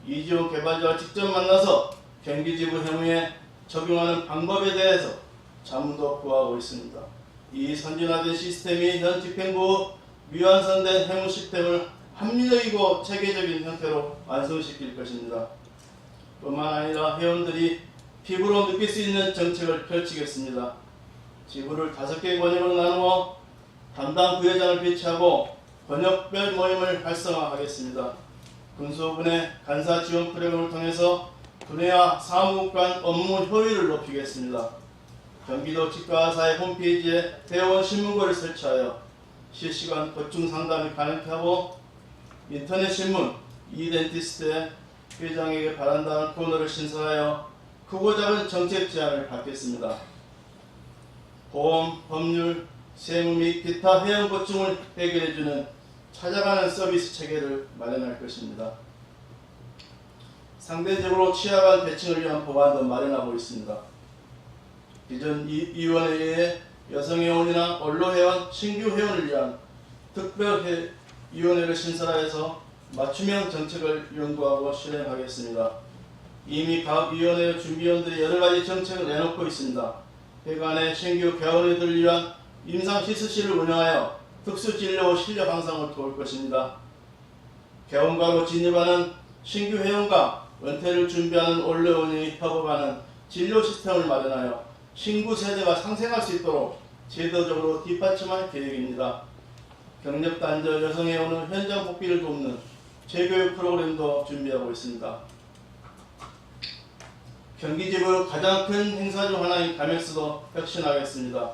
이지원 개발자와 직접 만나서 경기지부 해무에 적용하는 방법에 대해서 자문도 구하고 있습니다. 이 선진화된 시스템이 현 집행부 미완성된 해무 시스템을 합리적이고 체계적인 형태로 완성시킬 것입니다. 뿐만 아니라 회원들이 피부로 느낄 수 있는 정책을 펼치겠습니다. 지부를 5개 권역으로 나누어 담당 부회장을 배치하고 권역별 모임을 활성화하겠습니다. 군수분의 간사 지원 프로그램을 통해서 분회와 사무관 업무 효율을 높이겠습니다. 경기도 치과의사의 홈페이지에 대원 신문고를 설치하여 실시간 고충 상담이 가능케 하고 인터넷 신문 이덴티스트의 회장에게 바란다는 코너를 신설하여 크고 작은 정책 제안을 받겠습니다. 보험, 법률, 세무 및 기타 회원 고충을 해결해주는 찾아가는 서비스 체계를 마련할 것입니다. 상대적으로 취약한 계층을 위한 법안도 마련하고 있습니다. 기존 위원회에 여성회원이나 언로회원, 신규 회원을 위한 특별위원회를 신설하여서 맞춤형 정책을 연구하고 실행하겠습니다. 이미 각 위원회 준비위원들이 여러가지 정책을 내놓고 있습니다. 회관의 신규 개원회들을 위한 임상시술실을 운영하여 특수진료 실력 향상을 도울 것입니다. 개원과로 진입하는 신규 회원과 은퇴를 준비하는 언로회원이 협업하는 진료 시스템을 마련하여 신구 세대가 상생할 수 있도록 제도적으로 뒷받침할 계획입니다. 경력 단절 여성회원은 현장 복귀를 돕는 재교육 프로그램도 준비하고 있습니다. 경기지부 가장 큰 행사 중 하나인 가맥스도 혁신하겠습니다.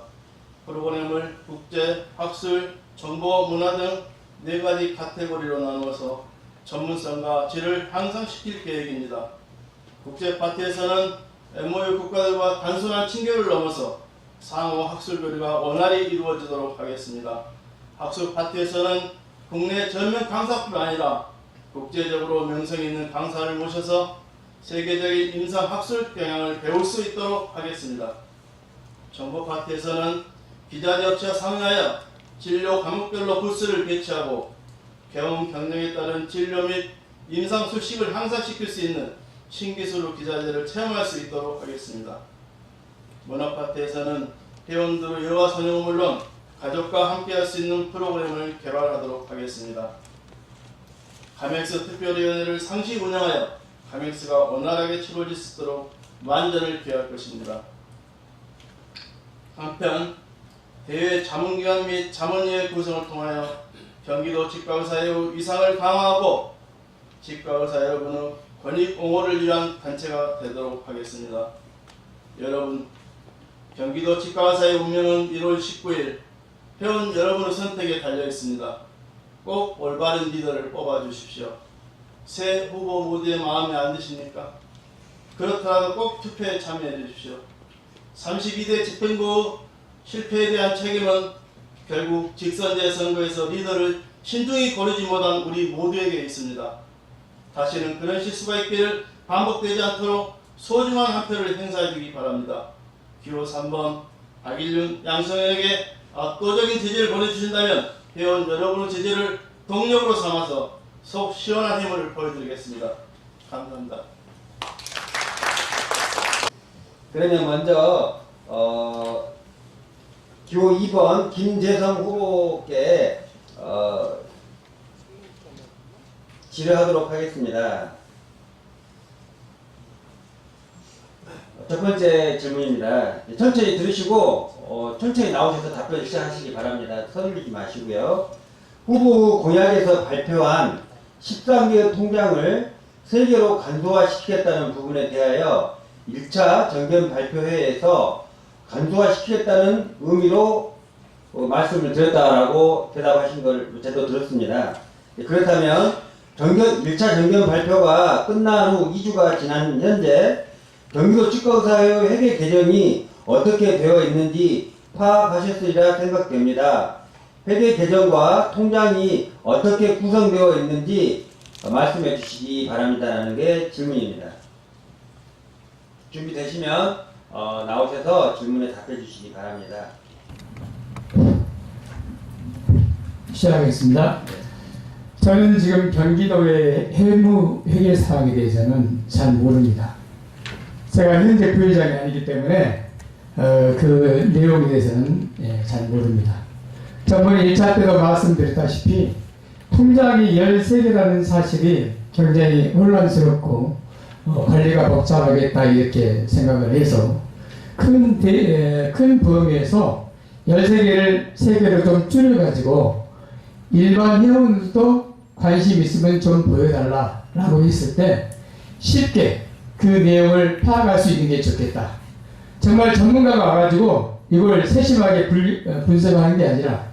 프로그램을 국제, 학술, 정보, 문화 등 4가지 카테고리로 나누어서 전문성과 질을 향상시킬 계획입니다. 국제 파트에서는 MOU 국가들과 단순한 친교를 넘어서 상호 학술 교류가 원활히 이루어지도록 하겠습니다. 학술 파트에서는 국내 전문 강사뿐 아니라 국제적으로 명성이 있는 강사를 모셔서 세계적인 임상 학술 경향을 배울 수 있도록 하겠습니다. 정보 파트에서는 기자재 업체와 상의하여 진료 과목별로 부스를 배치하고 경험 경력에 따른 진료 및 임상 수식을 향상시킬 수 있는 신기술 기자재를 체험할 수 있도록 하겠습니다. 문화 파트에서는 회원들의 여가 선용은 물론 가족과 함께할 수 있는 프로그램을 개발하도록 하겠습니다. 가맥스 특별위원회를 상시 운영하여 가맥스가 원활하게 치러질 수 있도록 만전을 기할 것입니다. 한편 대외 자문기관 및 자문위의 구성을 통하여 경기도 치과의사의 위상을 강화하고 치과의사 여러분의 권익 옹호를 위한 단체가 되도록 하겠습니다. 여러분, 경기도 치과의사의 운명은 1월 19일 회원 여러분의 선택에 달려 있습니다. 꼭 올바른 리더를 뽑아주십시오. 새 후보 모두의 마음에 안 드십니까? 그렇더라도 꼭 투표에 참여해 주십시오. 32대 집행부 실패에 대한 책임은 결국 직선제 선거에서 리더를 신중히 고르지 못한 우리 모두에게 있습니다. 다시는 그런 실수가 있기를 반복되지 않도록 소중한 한 표를 행사해 주기 바랍니다. 기호 3번 박일륜, 양성현에게 압도적인 지지를 보내주신다면 회원 여러분의 지지를 동력으로 삼아서 속 시원한 힘을 보여드리겠습니다. 감사합니다. 그러면 먼저 기호 2번 김재성 후보께 질의하도록 하겠습니다. 첫 번째 질문입니다. 천천히 들으시고 천천히 나오셔서 답변 시작하시기 바랍니다. 서둘리지 마시고요. 후보 공약에서 발표한 13개의 통장을 3개로 간소화시키겠다는 부분에 대하여 1차 정견 발표회에서 간소화시키겠다는 의미로 말씀을 드렸다라고 대답하신 걸 저도 들었습니다. 그렇다면 1차 정견 발표가 끝난 후 2주가 지난 현재 경기도 치과의사회 회계 개정이 어떻게 되어 있는지 파악하셨으리라 생각됩니다. 회계 개정과 통장이 어떻게 구성되어 있는지 말씀해 주시기 바랍니다라는 게 질문입니다. 준비되시면 나오셔서 질문에 답해 주시기 바랍니다. 시작하겠습니다. 저는 지금 경기도의 해무 회계 사항에 대해서는 잘 모릅니다. 제가 현재 부회장이 아니기 때문에 그 내용에 대해서는 잘 모릅니다. 저번에 1차 때도 말씀드렸다시피 통장이 13개라는 사실이 굉장히 혼란스럽고 관리가 복잡하겠다 이렇게 생각을 해서 큰 범위에서 13개를 3개로 좀 줄여가지고 일반 회원들도 관심 있으면 좀 보여달라 라고 했을 때 쉽게 그 내용을 파악할 수 있는 게 좋겠다. 정말 전문가가 와가지고 이걸 세심하게 분석하는 게 아니라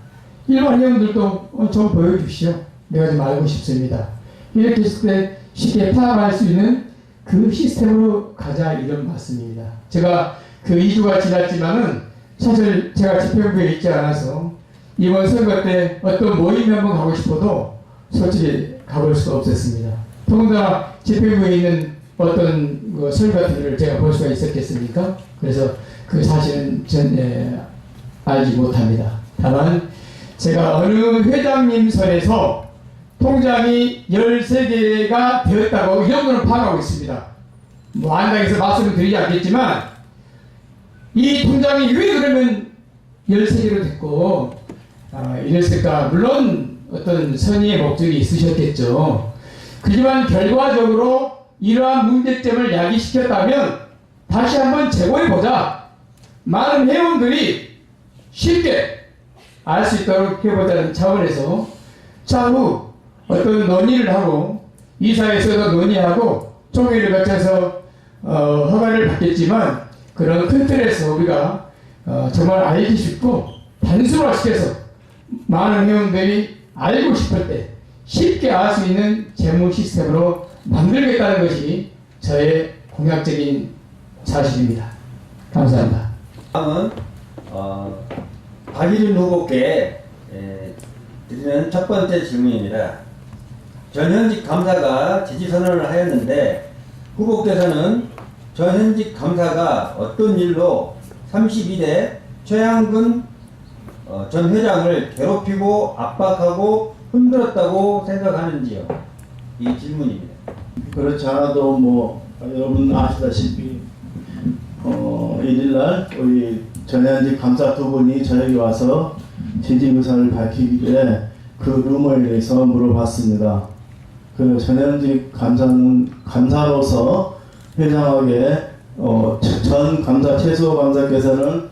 일반 회원들도 좀 보여주시오. 내가 좀 알고 싶습니다. 이렇게 했을 때 쉽게 파악할 수 있는 그 시스템으로 가자 이런 말씀입니다. 제가 그 2주가 지났지만은 사실 제가 집행부에 있지 않아서 이번 선거 때 어떤 모임에 한번 가고 싶어도 솔직히 가볼 수가 없었습니다. 더군다나 집행부에 있는 어떤 설 같은 일을 제가 볼 수가 있었겠습니까? 그래서 그 사실은 전 알지 못합니다. 다만 제가 어느 회장님 선에서 통장이 13개가 되었다고 이 정도는 파악하고 있습니다. 뭐 한당에서 말씀을 드리지 않겠지만 이 통장이 왜 그러면 13개로 됐고 이랬을까? 물론 어떤 선의의 목적이 있으셨겠죠. 하지만 결과적으로 이러한 문제점을 야기시켰다면 다시 한번 재고해보자. 많은 회원들이 쉽게 알 수 있도록 해보자는 차원에서 차후 어떤 논의를 하고 이사에서도 논의하고 총회를 거쳐서 허가를 받겠지만 그런 큰 틀에서 우리가 정말 알기 쉽고 단순화시켜서 많은 회원들이 알고 싶을 때 쉽게 알 수 있는 재무 시스템으로 만들겠다는 것이 저의 공약적인 사실입니다. 감사합니다. 다음은 박일륜 후보께 드리는 첫 번째 질문입니다. 전현직 감사가 지지선언을 하였는데 후보께서는 전현직 감사가 어떤 일로 32대 최양근 전 회장을 괴롭히고 압박하고 흔들었다고 생각하는지요? 이 질문입니다. 그렇지 않아도 뭐 여러분 아시다시피 1일날 우리 전현직 감사 두 분이 저에게 와서 지지 의사를 밝히기에 그 루머에 대해서 물어봤습니다. 그 전현직 감사로서 회장에게 전 감사 최수호 감사께서는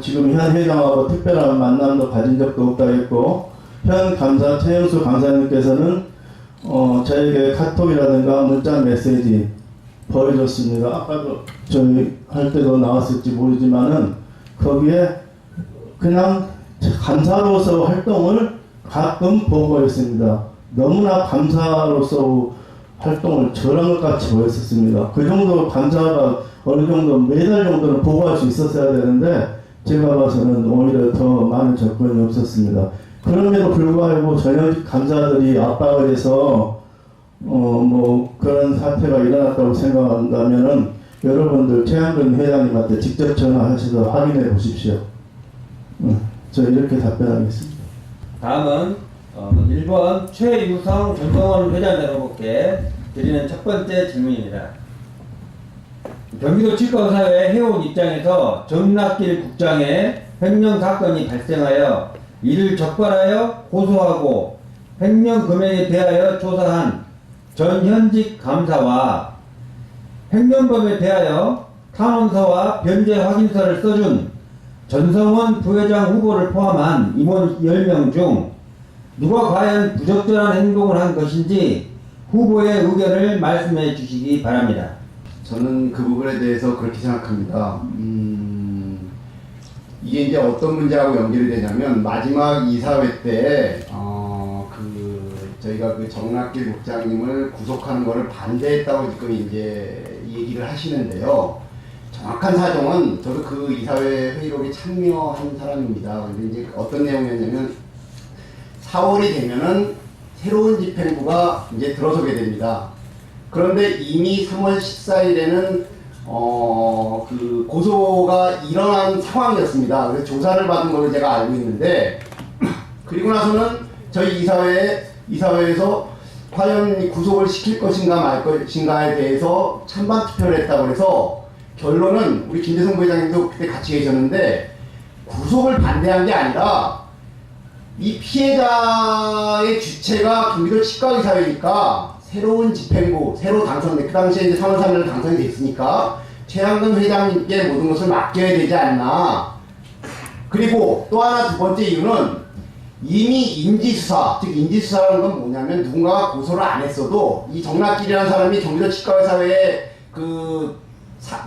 지금 현 회장하고 특별한 만남도 가진 적도 없다 했고 현 감사 최영수 감사님께서는 저에게 카톡이라든가 문자 메시지 보여줬습니다. 아까도 저희 할 때도 나왔을지 모르지만은 거기에 그냥 감사로서 활동을 가끔 보고했습니다. 너무나 감사로서 활동을 저런 것 같이 보였었습니다. 그 정도 감사가 어느 정도 매달 정도는 보고할 수 있었어야 되는데 제가 봐서는 오히려 더 많은 접근이 없었습니다. 그럼에도 불구하고 전현직 감사들이 압박을 해서 뭐 그런 사태가 일어났다고 생각한다면은 여러분들 최한근 회장님한테 직접 전화하셔서 확인해 보십시오. 저 이렇게 답변하겠습니다. 다음은 1번 최유성 전동원 회장 여러분께 드리는 첫 번째 질문입니다. 경기도 치과의사회 해온 입장에서 정락길 국장의 횡령 사건이 발생하여 이를 적발하여 고소하고 횡령 금액에 대하여 조사한 전 현직 감사와 횡령범에 대하여 탄원서와 변제 확인서를 써준 전성원 부회장 후보를 포함한 임원 10명 중 누가 과연 부적절한 행동을 한 것인지 후보의 의견을 말씀해 주시기 바랍니다. 저는 그 부분에 대해서 그렇게 생각합니다. 이게 이제 어떤 문제하고 연결이 되냐면 마지막 이사회 때 저희가 그 정락길 국장님을 구속하는 것을 반대했다고 지금 이제 얘기를 하시는데요. 정확한 사정은 저도 그 이사회 회의록에 참여한 사람입니다. 근데 이제 어떤 내용이었냐면 4월이 되면은 새로운 집행부가 이제 들어서게 됩니다. 그런데 이미 3월 14일에는 그 고소가 일어난 상황이었습니다. 그래서 조사를 받은 걸로 제가 알고 있는데 그리고 나서는 저희 이사회에서 과연 구속을 시킬 것인가 말 것인가에 대해서 찬반 투표를 했다고 해서 결론은 우리 김대성 부회장님도 그때 같이 계셨는데 구속을 반대한 게 아니라 이 피해자의 주체가 경기도 치과의사회니까 새로운 집행부, 새로 당선된, 그 당시에 이제 3월 3일 당선이 됐으니까 최한근 회장님께 모든 것을 맡겨야 되지 않나. 그리고 또 하나 두 번째 이유는 이미 인지수사, 즉 인지수사라는 건 뭐냐면 누군가가 고소를 안 했어도 이 정락길이라는 사람이 경기도 치과의사회에 그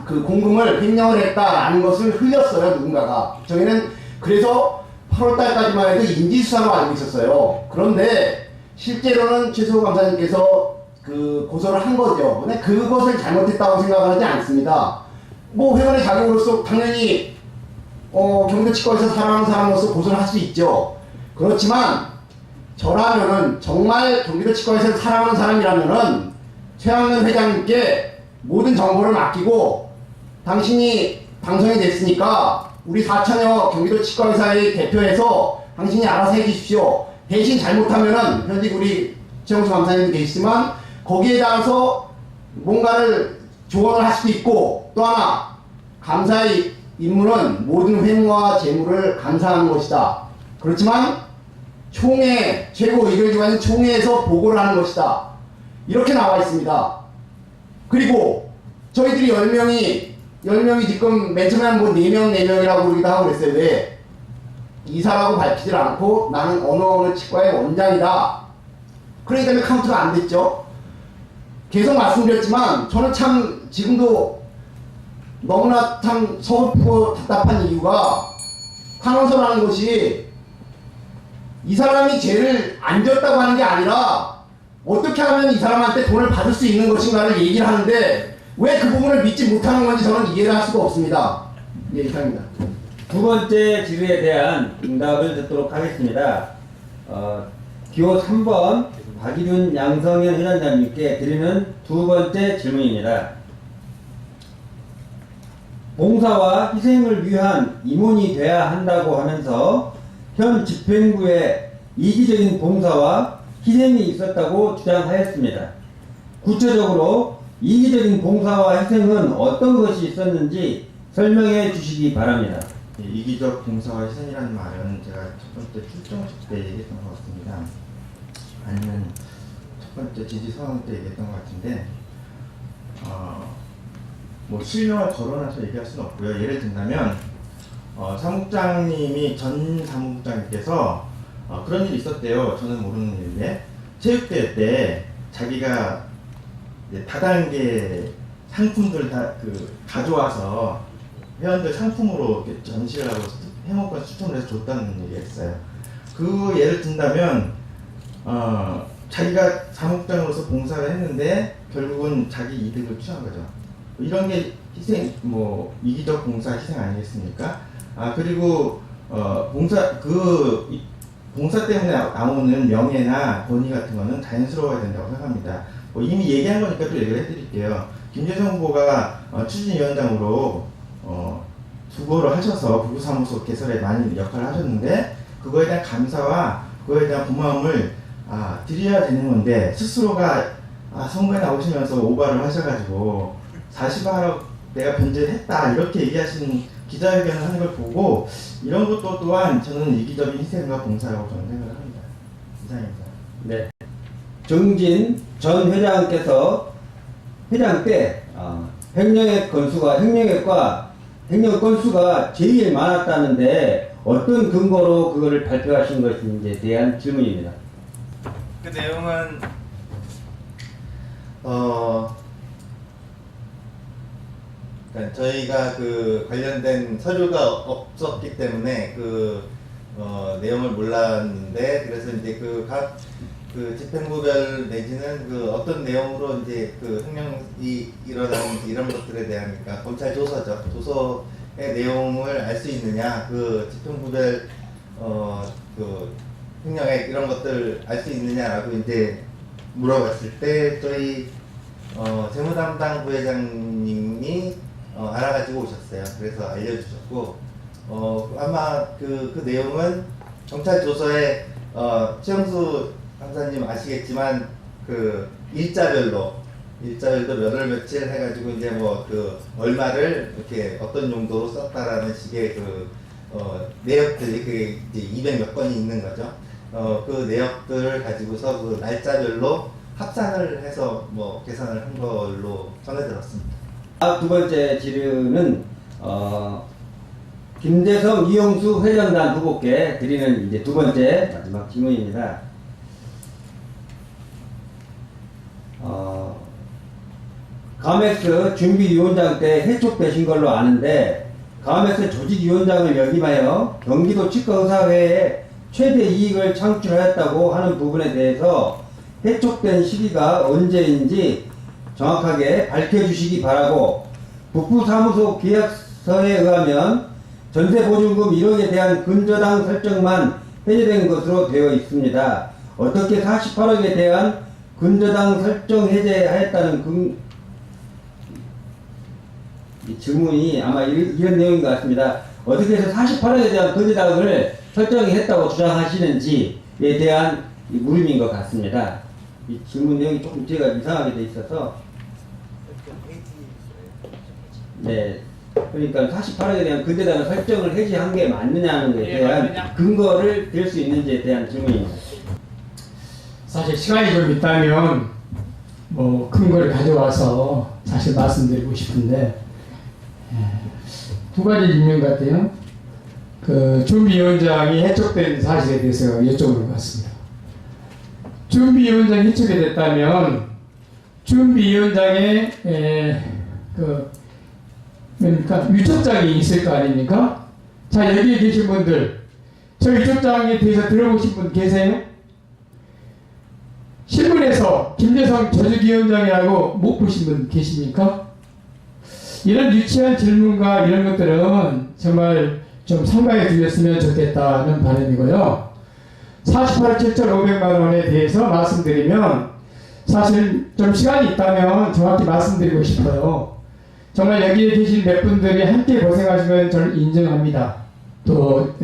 공금을 횡령을 했다라는 것을 흘렸어요, 누군가가. 저희는 그래서 8월달까지만 해도 인지수사로 알고 있었어요. 그런데 실제로는 최수호 감사님께서 그 고소를 한 거죠. 근데 그것을 잘못했다고 생각하지 않습니다. 뭐 회원의 자격으로서 당연히 경기도 치과에서 사랑하는 사람으로서 고소를 할 수 있죠. 그렇지만 저라면은 정말 경기도 치과에서 사랑하는 사람이라면은 최한근 회장님께 모든 정보를 맡기고 당신이 당선이 됐으니까 우리 4천여 경기도 치과의사의 대표에서 당신이 알아서 해주십시오. 대신 잘못하면은 현직 우리 최영수 감사님도 계시지만 거기에 따라서 뭔가를 조언을 할 수도 있고 또 하나 감사의 임무는 모든 횡령과 재물을 감사하는 것이다. 그렇지만 총회 최고 의결기관인 총회에서 보고를 하는 것이다. 이렇게 나와 있습니다. 그리고 저희들이 10명이 지금 맨 처음에 뭐 4명이라고 그러기도 하고 그랬어요. 왜? 이사라고 밝히질 않고 나는 어느 치과의 원장이다. 그러기 때문에 카운트가 안 됐죠. 계속 말씀드렸지만 저는 참 지금도 너무나 참 서글프고 답답한 이유가 탄원서라는 것이 이 사람이 죄를 안 졌다고 하는 게 아니라 어떻게 하면 이 사람한테 돈을 받을 수 있는 것인가를 얘기를 하는데 왜 그 부분을 믿지 못하는 건지 저는 이해를 할 수가 없습니다. 예, 이상입니다. 두 번째 질의에 대한 응답을 듣도록 하겠습니다. 기호 3번 박일윤 양성현 회장님께 드리는 두 번째 질문입니다. 봉사와 희생을 위한 임원이 돼야 한다고 하면서 현 집행부에 이기적인 봉사와 희생이 있었다고 주장하였습니다. 구체적으로 이기적인 봉사와 희생은 어떤 것이 있었는지 설명해 주시기 바랍니다. 이기적 봉사와 희생이라는 말은 제가 첫 번째 출정식 때 얘기했던 것 같습니다. 아니면 첫 번째 지지선언 때 얘기했던 것 같은데 뭐 실명을 거론해서 얘기할 수는 없고요. 예를 든다면 사무국장님이 전 사무국장님께서 그런 일이 있었대요. 저는 모르는 일인데 체육대회 때 자기가 다단계 상품들 다 가져와서 회원들 상품으로 이렇게 전시를 하고 회원권 추첨을 해서 줬다는 얘기가 있어요. 그 예를 든다면 자기가 사무국장으로서 봉사를 했는데 결국은 자기 이득을 취한 거죠. 이런 게 희생, 뭐 이기적 봉사 희생 아니겠습니까? 그리고 봉사 때문에 나오는 명예나 권위 같은 거는 자연스러워야 된다고 생각합니다. 이미 얘기한 거니까 또 얘기를 해드릴게요. 김재성 후보가 추진위원장으로 수고를 하셔서 부부사무소 개설에 많이 역할을 하셨는데 그거에 대한 감사와 그거에 대한 고마움을 드려야 되는 건데 스스로가 선거에 나오시면서 오바를 하셔가지고 40억 내가 변제했다 이렇게 얘기하시는 기자회견을 하는 걸 보고 이런 것도 또한 저는 이기적인 희생과 봉사라고 저는 생각을 합니다. 이상입니다. 네. 정진 전 회장께서 회장 때 횡령 건수가 제일 많았다는데 어떤 근거로 그거를 발표하신 것인지에 대한 질문입니다. 그 내용은 그러니까 저희가 그 관련된 서류가 없었기 때문에 그 내용을 몰랐는데 그래서 이제 각 집행부별 내지는 어떤 내용으로 이제 횡령이 일어나는지 이런 것들에 대한 그러니까 검찰 조서죠. 조서의 내용을 알 수 있느냐 집행부별 횡령액 이런 것들 알 수 있느냐라고 이제 물어봤을 때 저희 재무담당 부회장님이 알아가지고 오셨어요. 그래서 알려주셨고 아마 그 내용은 경찰 조서에 최영수 판사님 아시겠지만 일자별로 몇 월 며칠 해가지고 이제 얼마를 이렇게 어떤 용도로 썼다라는 식의 내역들이 그게 이제 200몇 건이 있는 거죠. 그 내역들을 가지고서 그 날짜별로 합산을 해서 계산을 한 걸로 전해 들었습니다. 두 번째 질의는 김대성 이용수 회장단 후보께 드리는 이제 두 번째 마지막 질문입니다. 가맥스 준비위원장 때 해촉되신 걸로 아는데 가맥스 조직위원장을 역임하여 경기도 치과의사회에 최대 이익을 창출하였다고 하는 부분에 대해서 해촉된 시기가 언제인지 정확하게 밝혀주시기 바라고 북부사무소 계약서에 의하면 전세보증금 1억에 대한 근저당 설정만 해제된 것으로 되어 있습니다. 어떻게 48억에 대한 근저당 설정 해제하였다는 이 질문이 아마 이런 내용인 것 같습니다. 어떻게 해서 48억에 대한 근저당을 설정했다고 주장하시는지에 대한 물음인 것 같습니다. 이 질문 내용이 조금 제가 이상하게 돼 있어서 네, 그러니까 48억에 대한 근저당을 설정을 해지한 게 맞느냐는 것에 대한 근거를 들 수 있는지에 대한 질문입니다. 사실 시간이 좀 있다면 근거를 가져와서 사실 말씀드리고 싶은데 두 가지 질문 같아요. 준비위원장이 해촉된 사실에 대해서 여쭤보는 것 같습니다. 준비위원장이 해촉이 됐다면 준비위원장의 그러니까 위촉장이 있을 거 아닙니까? 자, 여기에 계신 분들 저 위촉장에 대해서 들어보신 분 계세요? 신문에서 김재성 조직위원장이라고 못 보신 분 계십니까? 이런 유치한 질문과 이런 것들은 정말 좀 삼가해 주셨으면 좋겠다는 바람이고요. 48억 7,500만 원에 대해서 말씀드리면 사실 좀 시간이 있다면 정확히 말씀드리고 싶어요. 정말 여기에 계신 몇 분들이 함께 고생하신 건 저는 인정합니다. 또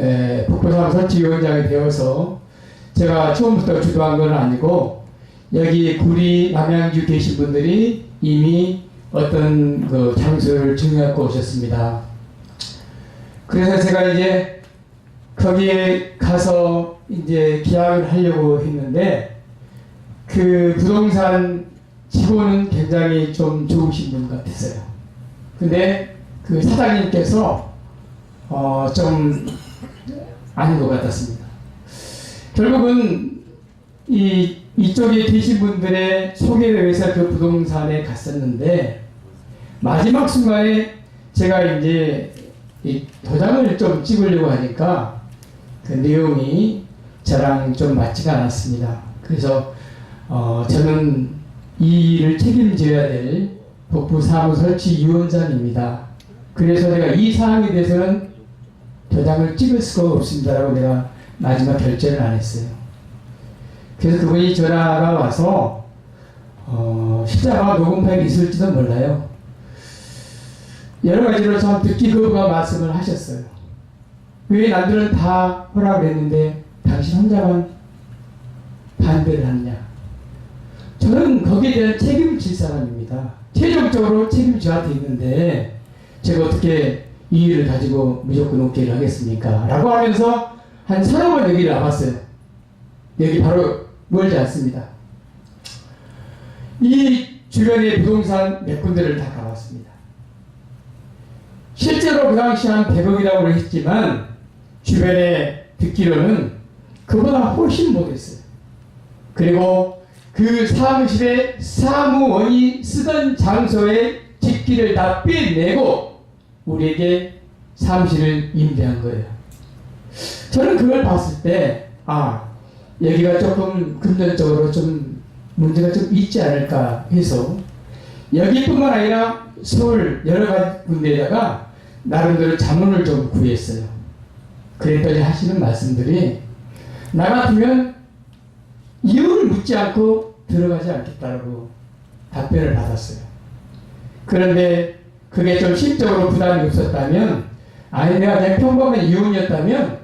북부사무 설치위원장이 되어서 제가 처음부터 주도한 건 아니고 여기 구리 남양주 계신 분들이 이미 어떤 장소를 증명하고 오셨습니다. 그래서 제가 이제 거기에 가서 이제 계약을 하려고 했는데 그 부동산 직원은 굉장히 좀 좋으신 분 같았어요. 근데 그 사장님께서 좀 아닌 것 같았습니다. 결국은 이쪽에 계신 분들의 소개를 위해서 그 부동산에 갔었는데 마지막 순간에 제가 이제 이 도장을 좀 찍으려고 하니까 그 내용이 저랑 좀 맞지가 않았습니다. 그래서 저는 이 일을 책임져야 될 북부사무설치위원장입니다. 그래서 제가 이 사항에 대해서는 도장을 찍을 수가 없습니다라고 내가 마지막 결정을 안 했어요. 그래서 그분이 전화가 와서 실제 아마 녹음 파일이 있을지도 몰라요. 여러 가지로 참 듣기 거부가 말씀을 하셨어요. 왜 남들은 다 허락을 했는데 당신 혼자만 반대를 하느냐. 저는 거기에 대한 책임을 질 사람입니다. 최종적으로 책임이 저한테 있는데 제가 어떻게 이의를 가지고 무조건 오케이를 하겠습니까? 라고 하면서 한 3번 여기를 와봤어요. 여기 바로 멀지 않습니다. 이 주변의 부동산 몇 군데를 다 가봤습니다. 실제로 그 당시 한 100억이라고 했지만 주변에 듣기로는 그보다 훨씬 못했어요. 그리고 그 사무실에 사무원이 쓰던 장소에 집기를 다 빼내고 우리에게 사무실을 임대한 거예요. 저는 그걸 봤을 때 여기가 조금 금전적으로 좀 문제가 좀 있지 않을까 해서 여기뿐만 아니라 서울 여러 가지 군데에다가 나름대로 자문을 좀 구했어요. 그랬더니 하시는 말씀들이 나 같으면 이유를 묻지 않고 들어가지 않겠다고 답변을 받았어요. 그런데 그게 좀 심적으로 부담이 없었다면 내가 그냥 평범한 이혼이었다면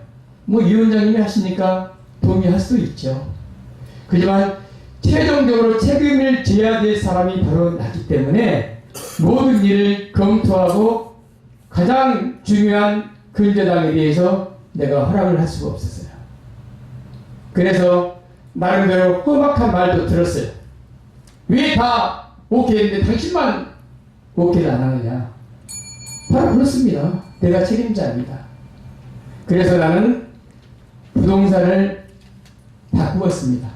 뭐 이혼장님이 하시니까 동의할 수도 있죠. 하지만 최종적으로 책임을 져야 될 사람이 바로 나기 때문에 모든 일을 검토하고 가장 중요한 근저당에 대해서 내가 허락을 할 수가 없었어요. 그래서 나름대로 험악한 말도 들었어요. 왜 다 오케이 했는데 당신만 오케이를 안 하느냐. 바로 그렇습니다. 내가 책임자입니다. 그래서 나는 부동산을 바꾸었습니다.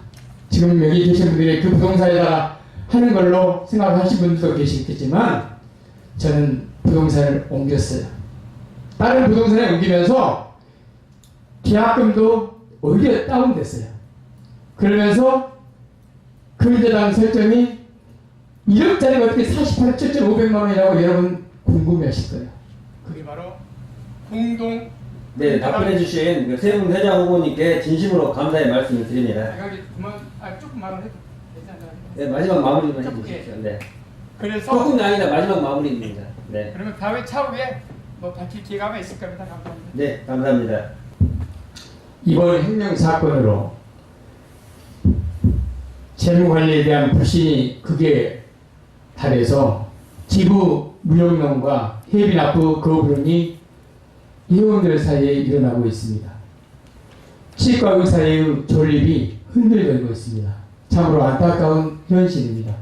지금 여기 계신 분들이 그 부동산에다가 하는 걸로 생각하신 분들도 계시겠지만 저는 부동산을 옮겼어요. 다른 부동산에 옮기면서 계약금도 오히려 다운됐어요. 그러면서 근저당 설정이 1억짜리가 어떻게 48억 7,500만 원이라고 여러분 궁금해하실 거예요. 그게 바로 공동 네, 답변해주신 세 분 회장 후보님께 진심으로 감사의 말씀을 드립니다. 조금 말을 해도 괜찮아요. 네, 마지막 마무리만 짧게. 해주십시오. 네. 그래서 조금 아니라 마지막 마무리입니다. 네. 그러면 다음에 차후에 뭐 밝힐 기회가 있을 겁니다. 감사합니다. 네, 감사합니다. 이번 횡령 사건으로 재무관리에 대한 불신이 극에 달해서 지부 무역론과 해비납부 거부론이 회원들 사이에 일어나고 있습니다. 치과 의사의 존립이 흔들리고 있습니다. 참으로 안타까운 현실입니다.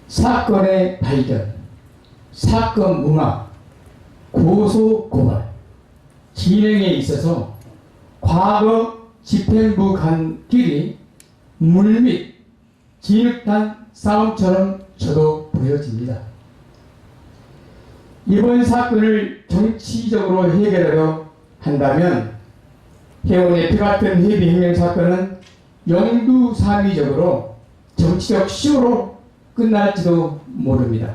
사건의 발견, 사건 무마, 고소 고발, 진행에 있어서 과거 집행부 간끼리 물밑 진흙탕 싸움처럼 저도 보여집니다. 이번 사건을 정치적으로 해결하려 한다면 회원의 피같은 회비 횡령 사건은 영두사미적으로 정치적 쇼로 끝날지도 모릅니다.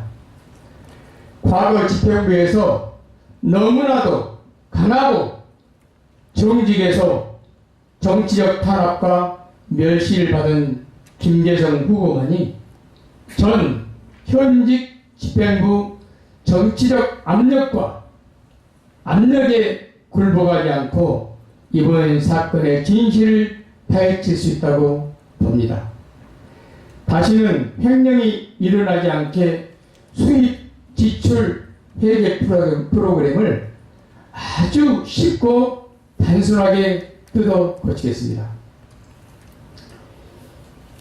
과거 집행부에서 너무나도 강하고 정직에서 정치적 탄압과 멸시를 받은 김재성 후보만이 전 현직 집행부 정치적 압력에 굴복하지 않고 이번 사건의 진실을 파헤칠 수 있다고 봅니다. 다시는 횡령이 일어나지 않게 수입 지출 회계 프로그램을 아주 쉽고 단순하게 뜯어 고치겠습니다.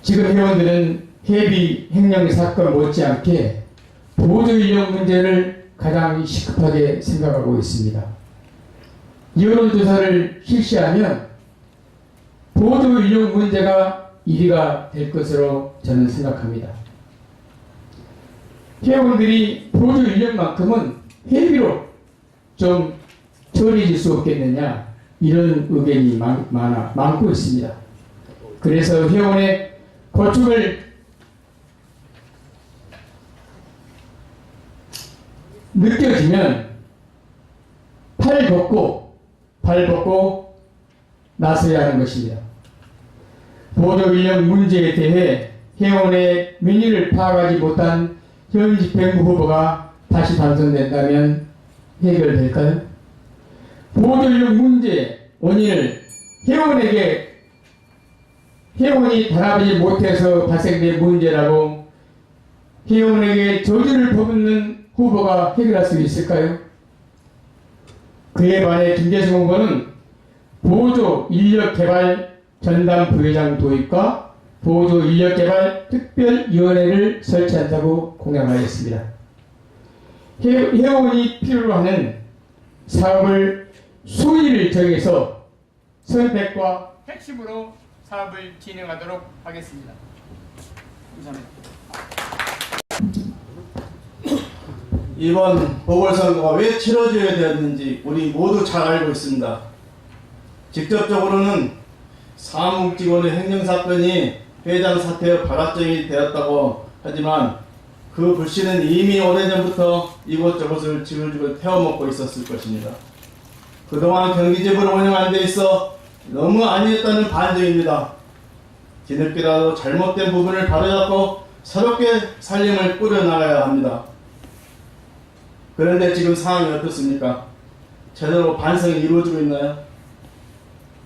지금 회원들은 회비 횡령 사건 못지않게 보조인력 문제를 가장 시급하게 생각하고 있습니다. 여론조사를 실시하면 보조인력 문제가 1위가 될 것으로 저는 생각합니다. 회원들이 보조인력만큼은 회비로 좀 처리해줄 수 없겠느냐 이런 의견이 많고 있습니다. 그래서 회원의 고충을 느껴지면 발 벗고 나서야 하는 것입니다. 보조인력 문제에 대해 회원의 민의를 파악하지 못한 현 집행부 후보가 다시 당선된다면 해결될까요? 보호전력 문제 원인을 회원이 단합하지 못해서 발생된 문제라고 회원에게 저주를 퍼붓는 후보가 해결할 수 있을까요? 그에 반해 김재승 후보는 보조 인력개발 전담 부회장 도입과 보조 인력개발 특별위원회를 설치한다고 공약하였습니다. 회원이 필요로 하는 사업을 순위를 정해서 선택과 핵심으로 사업을 진행하도록 하겠습니다. 감사합니다. 이번 보궐선거가 왜 치러져야 되었는지 우리 모두 잘 알고 있습니다. 직접적으로는 사무직원의 행정사건이 회장 사퇴의 발악정이 되었다고 하지만 그 불씨는 이미 오래전부터 이곳저곳을 지글지글 태워먹고 있었을 것입니다. 그동안 경기지부를 운영하는 데 있어 너무 아니했다는 반증입니다. 뒤늦게라도 잘못된 부분을 바로잡고 새롭게 살림을 꾸려나가야 합니다. 그런데 지금 상황이 어떻습니까? 제대로 반성이 이루어지고 있나요?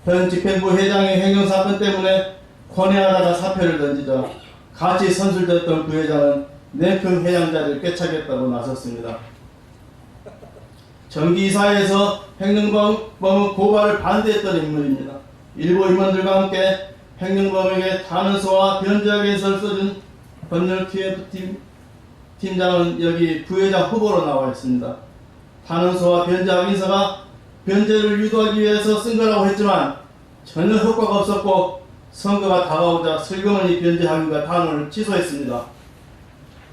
현 집행부 회장의 행정사건 때문에 권해하다가 사표를 던지자 같이 선술됐던 부회장은 냉큼 회장 자리를 꿰차겠다고 나섰습니다. 정기이사회에서 행정범의 고발을 반대했던 인물입니다. 일부 임원들과 함께 행정범에게 탄원서와 변제하게서를 써준 법률 TF팀 팀장은 여기 부회장 후보로 나와 있습니다. 탄원서와 변제하기서가 변제를 유도하기 위해서 쓴 거라고 했지만 전혀 효과가 없었고 선거가 다가오자 슬그머니 변제하기가 탄원을 취소했습니다.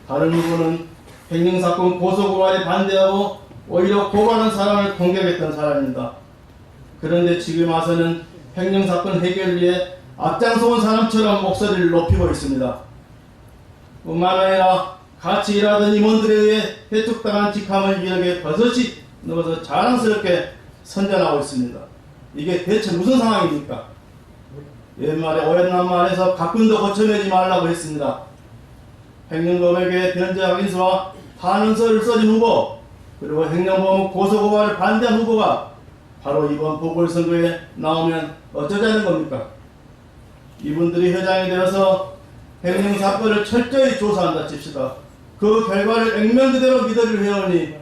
다른 후보는 행정사건 고소고발에 반대하고 오히려 고발한 사람을 공격했던 사람입니다. 그런데 지금 와서는 행정사건 해결을 위해 앞장서온 사람처럼 목소리를 높이고 있습니다. 뿐만 아니라 같이 일하던 임원들에 의해 해촉당한 직함을 이력에 버섯이 넣어서 자랑스럽게 선전하고 있습니다. 이게 대체 무슨 상황입니까? 옛말에 오연난 말에서 가끔도 고쳐내지 말라고 했습니다. 행정범에게 변제 확인서와 탄원서를 써준 후보, 그리고 행정범 고소고발을 반대한 후보가 바로 이번 보궐선거에 나오면 어쩌자는 겁니까? 이분들이 회장이 되어서 행정사건을 철저히 조사한다 칩시다. 그 결과를 액면 그대로 믿어줄 회원이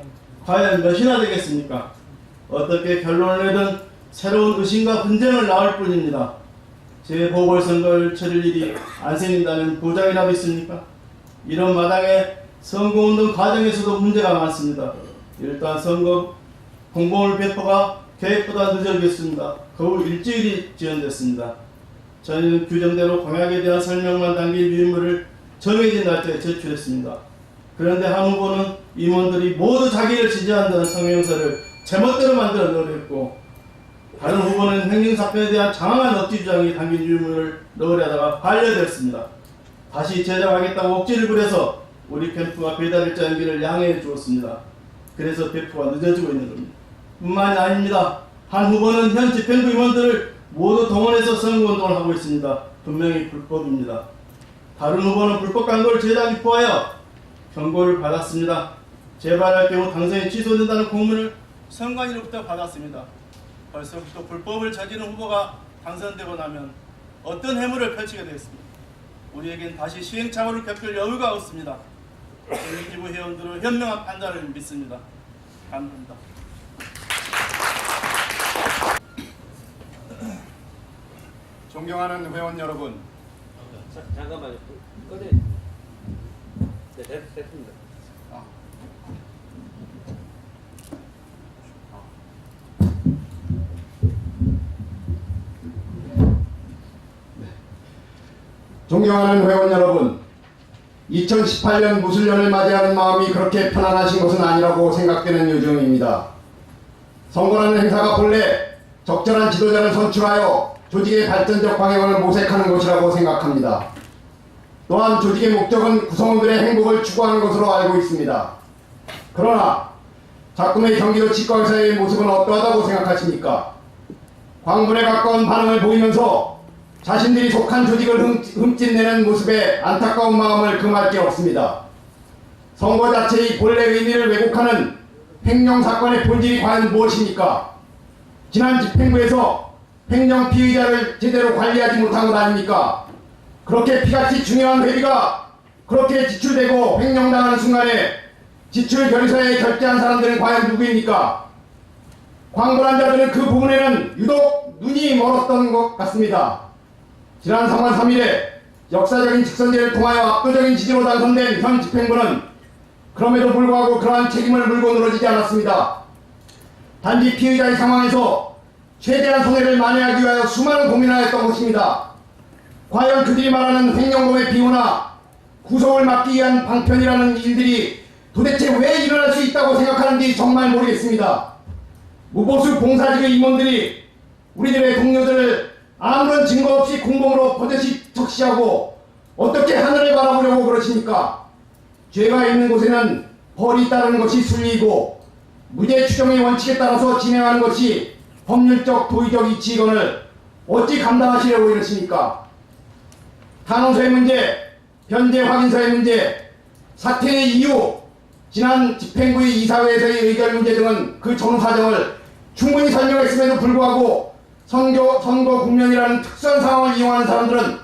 과연 몇이나 되겠습니까? 어떻게 결론을 내든 새로운 의심과 분쟁을 낳을 뿐입니다. 제 보궐선거를 치를 일이 안 생긴다는 보장이라도 있습니까? 이런 마당에 선거운동 과정에서도 문제가 많습니다. 일단 선거 공보물 배포가 계획보다 늦어졌습니다. 거의 일주일이 지연됐습니다. 저희는 규정대로 공약에 대한 설명만 담긴 유인물을 정해진 날짜에 제출했습니다. 그런데 한 후보는 임원들이 모두 자기를 지지한다는 성명서를 제멋대로 만들어 넣으랬고, 다른 후보는 행정사건에 대한 장황한 억지 주장이 담긴 유인물을 넣으려다가 반려됐습니다. 다시 제작하겠다고 억지를 부려서 우리 캠프가 배달일자 연기를 양해해 주었습니다. 그래서 배포가 늦어지고 있는 겁니다. 뿐만이 아닙니다. 한 후보는 현 집행부 임원들을 모두 동원해서 선거운동을 하고 있습니다. 분명히 불법입니다. 다른 후보는 불법 광고를 제작 유포하여 경고를 받았습니다. 재발할 경우 당선이 취소된다는 공문을 선관위로부터 받았습니다. 벌써부터 불법을 저지른 후보가 당선되고 나면 어떤 해물을 펼치게 되겠습니까? 우리에겐 다시 시행착오를 겪을 여유가 없습니다. 경기지부 회원들의 현명한 판단을 믿습니다. 감사합니다. 존경하는 회원 여러분, 잠깐만요. 꺼내. 네, 됐습니다. 존경하는 회원 여러분, 2018년 무술년을 맞이하는 마음이 그렇게 편안하신 것은 아니라고 생각되는 요즘입니다. 선거라는 행사가 본래 적절한 지도자를 선출하여 조직의 발전적 방향을 모색하는 것이라고 생각합니다. 또한 조직의 목적은 구성원들의 행복을 추구하는 것으로 알고 있습니다. 그러나 작금의 경기도 치과의사의 모습은 어떠하다고 생각하십니까? 광분에 가까운 반응을 보이면서 자신들이 속한 조직을 흠집내는 모습에 안타까운 마음을 금할 게 없습니다. 선거 자체의 본래 의미를 왜곡하는 횡령사건의 본질이 과연 무엇입니까? 지난 집행부에서 횡령 피의자를 제대로 관리하지 못한 것 아닙니까? 그렇게 피같이 중요한 회비가 그렇게 지출되고 횡령당하는 순간에 지출 결의서에 결제한 사람들은 과연 누구입니까? 광고란자들은 그 부분에는 유독 눈이 멀었던 것 같습니다. 지난 3월 3일에 역사적인 직선제를 통하여 압도적인 지지로 당선된 현 집행부는 그럼에도 불구하고 그러한 책임을 물고 늘어지지 않았습니다. 단지 피의자의 상황에서 최대한 손해를 만회하기 위하여 수많은 고민하였던 것입니다. 과연 그들이 말하는 횡령범의 비호나 구속을 막기 위한 방편이라는 일들이 도대체 왜 일어날 수 있다고 생각하는지 정말 모르겠습니다. 무보수 봉사직의 임원들이 우리들의 동료들을 아무런 증거 없이 공범으로 버젓이 적시하고 어떻게 하늘을 바라보려고 그러십니까? 죄가 있는 곳에는 벌이 따르는 것이 순리이고 무죄 추정의 원칙에 따라서 진행하는 것이 법률적 도의적 이치이건을 어찌 감당하시려고 이러십니까? 탄원서의 문제, 변제 확인서의 문제, 사퇴의 이유, 지난 집행부의 이사회에서의 의결 문제 등은 그 전후 사정을 충분히 설명했음에도 불구하고 선거 국면이라는 특수한 상황을 이용하는 사람들은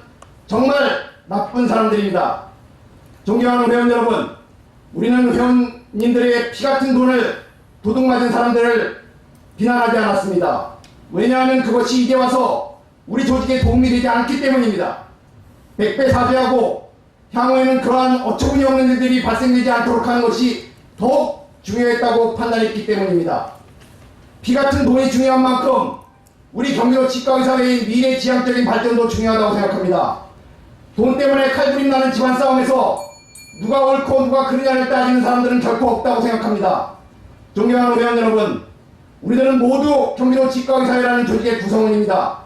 정말 나쁜 사람들입니다. 존경하는 회원 여러분, 우리는 회원님들의 피같은 돈을 도둑맞은 사람들을 비난하지 않았습니다. 왜냐하면 그것이 이제 와서 우리 조직에 도움이 되지 않기 때문입니다. 100배 사죄하고 향후에는 그러한 어처구니 없는 일들이 발생되지 않도록 하는 것이 더욱 중요했다고 판단했기 때문입니다. 피같은 돈이 중요한 만큼 우리 경기도 치과의사회의 미래 지향적인 발전도 중요하다고 생각합니다. 돈 때문에 칼부림 나는 집안 싸움에서 누가 옳고 누가 그르냐를 따지는 사람들은 결코 없다고 생각합니다. 존경하는 회원 여러분, 우리들은 모두 경기도 치과의사회라는 조직의 구성원입니다.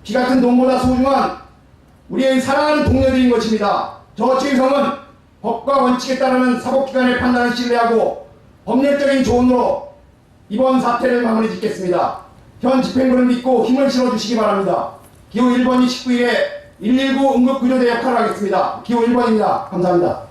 피같은 돈보다 소중한 우리의 사랑하는 동료들인 것입니다. 저 최유성은 법과 원칙에 따르는 사법기관의 판단을 신뢰하고 법률적인 조언으로 이번 사태를 마무리 짓겠습니다. 현 집행부를 믿고 힘을 실어주시기 바랍니다. 기호 1번이 19일에 119 응급구조대 역할을 하겠습니다. 기호 1번입니다. 감사합니다.